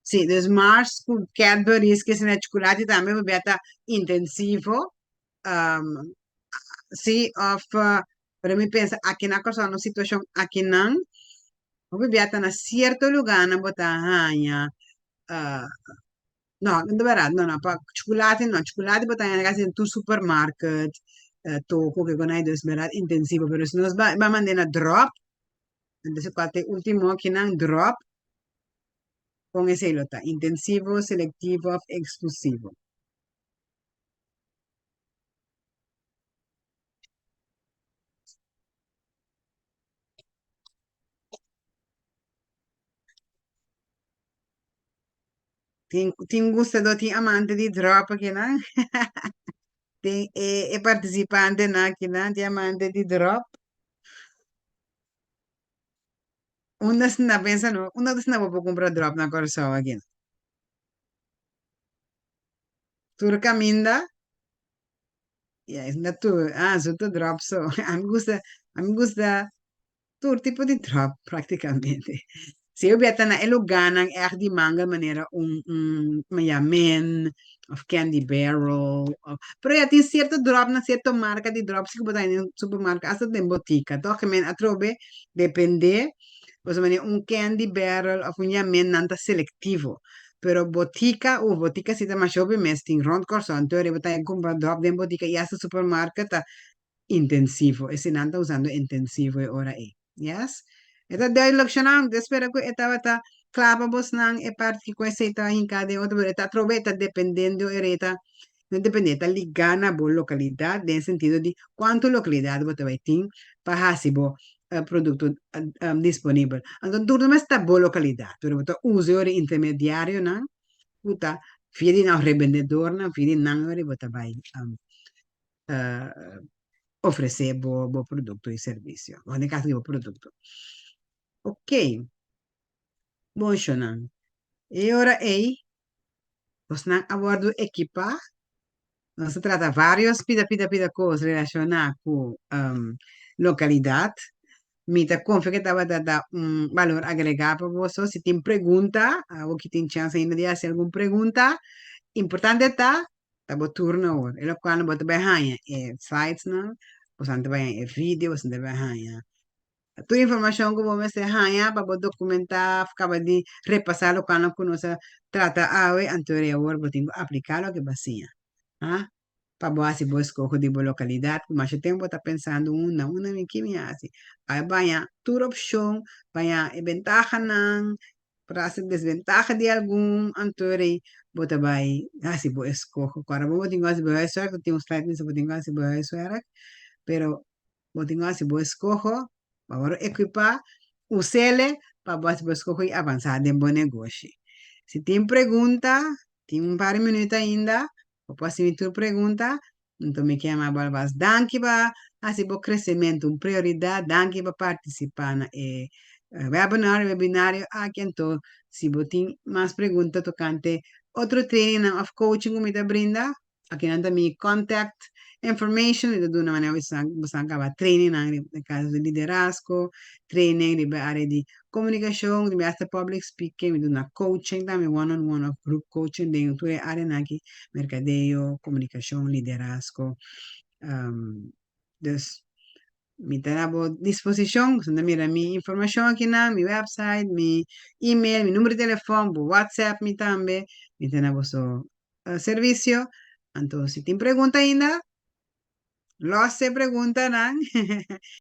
S1: Sim, dos Mars com Cadbury's, que se é chocolate também, bebeta intensivo. Um, sim, para mim pensa, aqui na cosa, na situação, aqui não, Obi biata na cierto lugar na botahanya. ah no, de verdad, no, chocolate botahanya casi en tu supermarket, toco que con ahí es verdad intensivo, pero si nos va a mandar a drop, entonces cualquier último que nan drop, con ese lota, intensivo, selectivo, exclusivo. Tim gusta do ti amante di drop aqui, né? E participante na aqui, né? Ti amante di drop. Undas na pensa no, undas na vou comprar drop na Corsol aqui. Turca minda, yes, na tu, sotto drop so. A me gusta todo tipo de drop praticamente. Se eu beta na eluganang echt di manga maneira mayamen of Candy Barrel. Pero ja, tem certo drop na certa marca de drops que botar no supermercado, hasta em botica. Toch, men atrobe, depende, pues Candy Barrel of un yamen nanta selectivo. Pero botica si ta ma shoppe mesting rond corso, antore botar compra drop den botica e hasta supermarket ta intensivo. E se nanta usando intensivo e ora e. Yes? Eta dahil lang siya nang, espera ko eta klapa bos nang e parte ko sa ita hinkade o eta trove eta dependendo ereta non dependeta ligana bo localidad nel sentido di quanto localidad bo te ting pahasibo producto disponibile. Anton turno ma sta bo localidad, pero bo uso ore intermediario na puta fidi na revendedor na fidi nang ore bo bai uh, oferecer bo produto e serviço. Ou nel caso di bo produto. Ok, bom, Shonan. E ora ei, nós não abordo equipa, nós trata vários pida coisas relacionadas com localidade. Mita confio que estava dando valor agregado para você. Se tem pergunta, ou que tem chance ainda de fazer alguma pergunta, importante está, tá bom turno agora. E quando você vai ganhar sites, não? Você vai ganhar vídeo, você vai ganhar toda a informação que você ganha para documentar, acaba de repassar o que não conhece, trata a anterior, você tem que aplicar o que você ah? Para boa se boa escolha de boa localidade, mas o tempo está pensando uma que me hace. Aí vai tour opção, vai a ventaja não, para a desventaja de algum anterior, você vai, se boa escolha. Agora, vou ter que boa sorte, tem um slide nisso, vou ter que boa sorte, pero vou ter que boa escolha, agora equipar, usá-le para boa escolha e avançar em bom negócio. Se tem pergunta, tem par de minutos ainda, ou posso me tu pergunta, então me chama Balbas. Danke ba, assim o crescimento, uma prioridade, danke ba participar na webinário aqui então, se você tem mais perguntas tocante outro training of coaching como me brinda, aqui não me contact information, ito doon naman ako busang ka ba training na caso de liderazgo, training di área de comunicação, di basta public speaking, do na coaching, também one-on-one of group coaching, dentro da área na aqui, mercadeio, comunicação, liderazgo, dus, mi tengo disposición, mira mi información aquí na, mi website, mi email, mi número de teléfono, WhatsApp, mi también, mi tengo so servicio. Entonces, si tienes pregunta ainda, lo se preguntarán.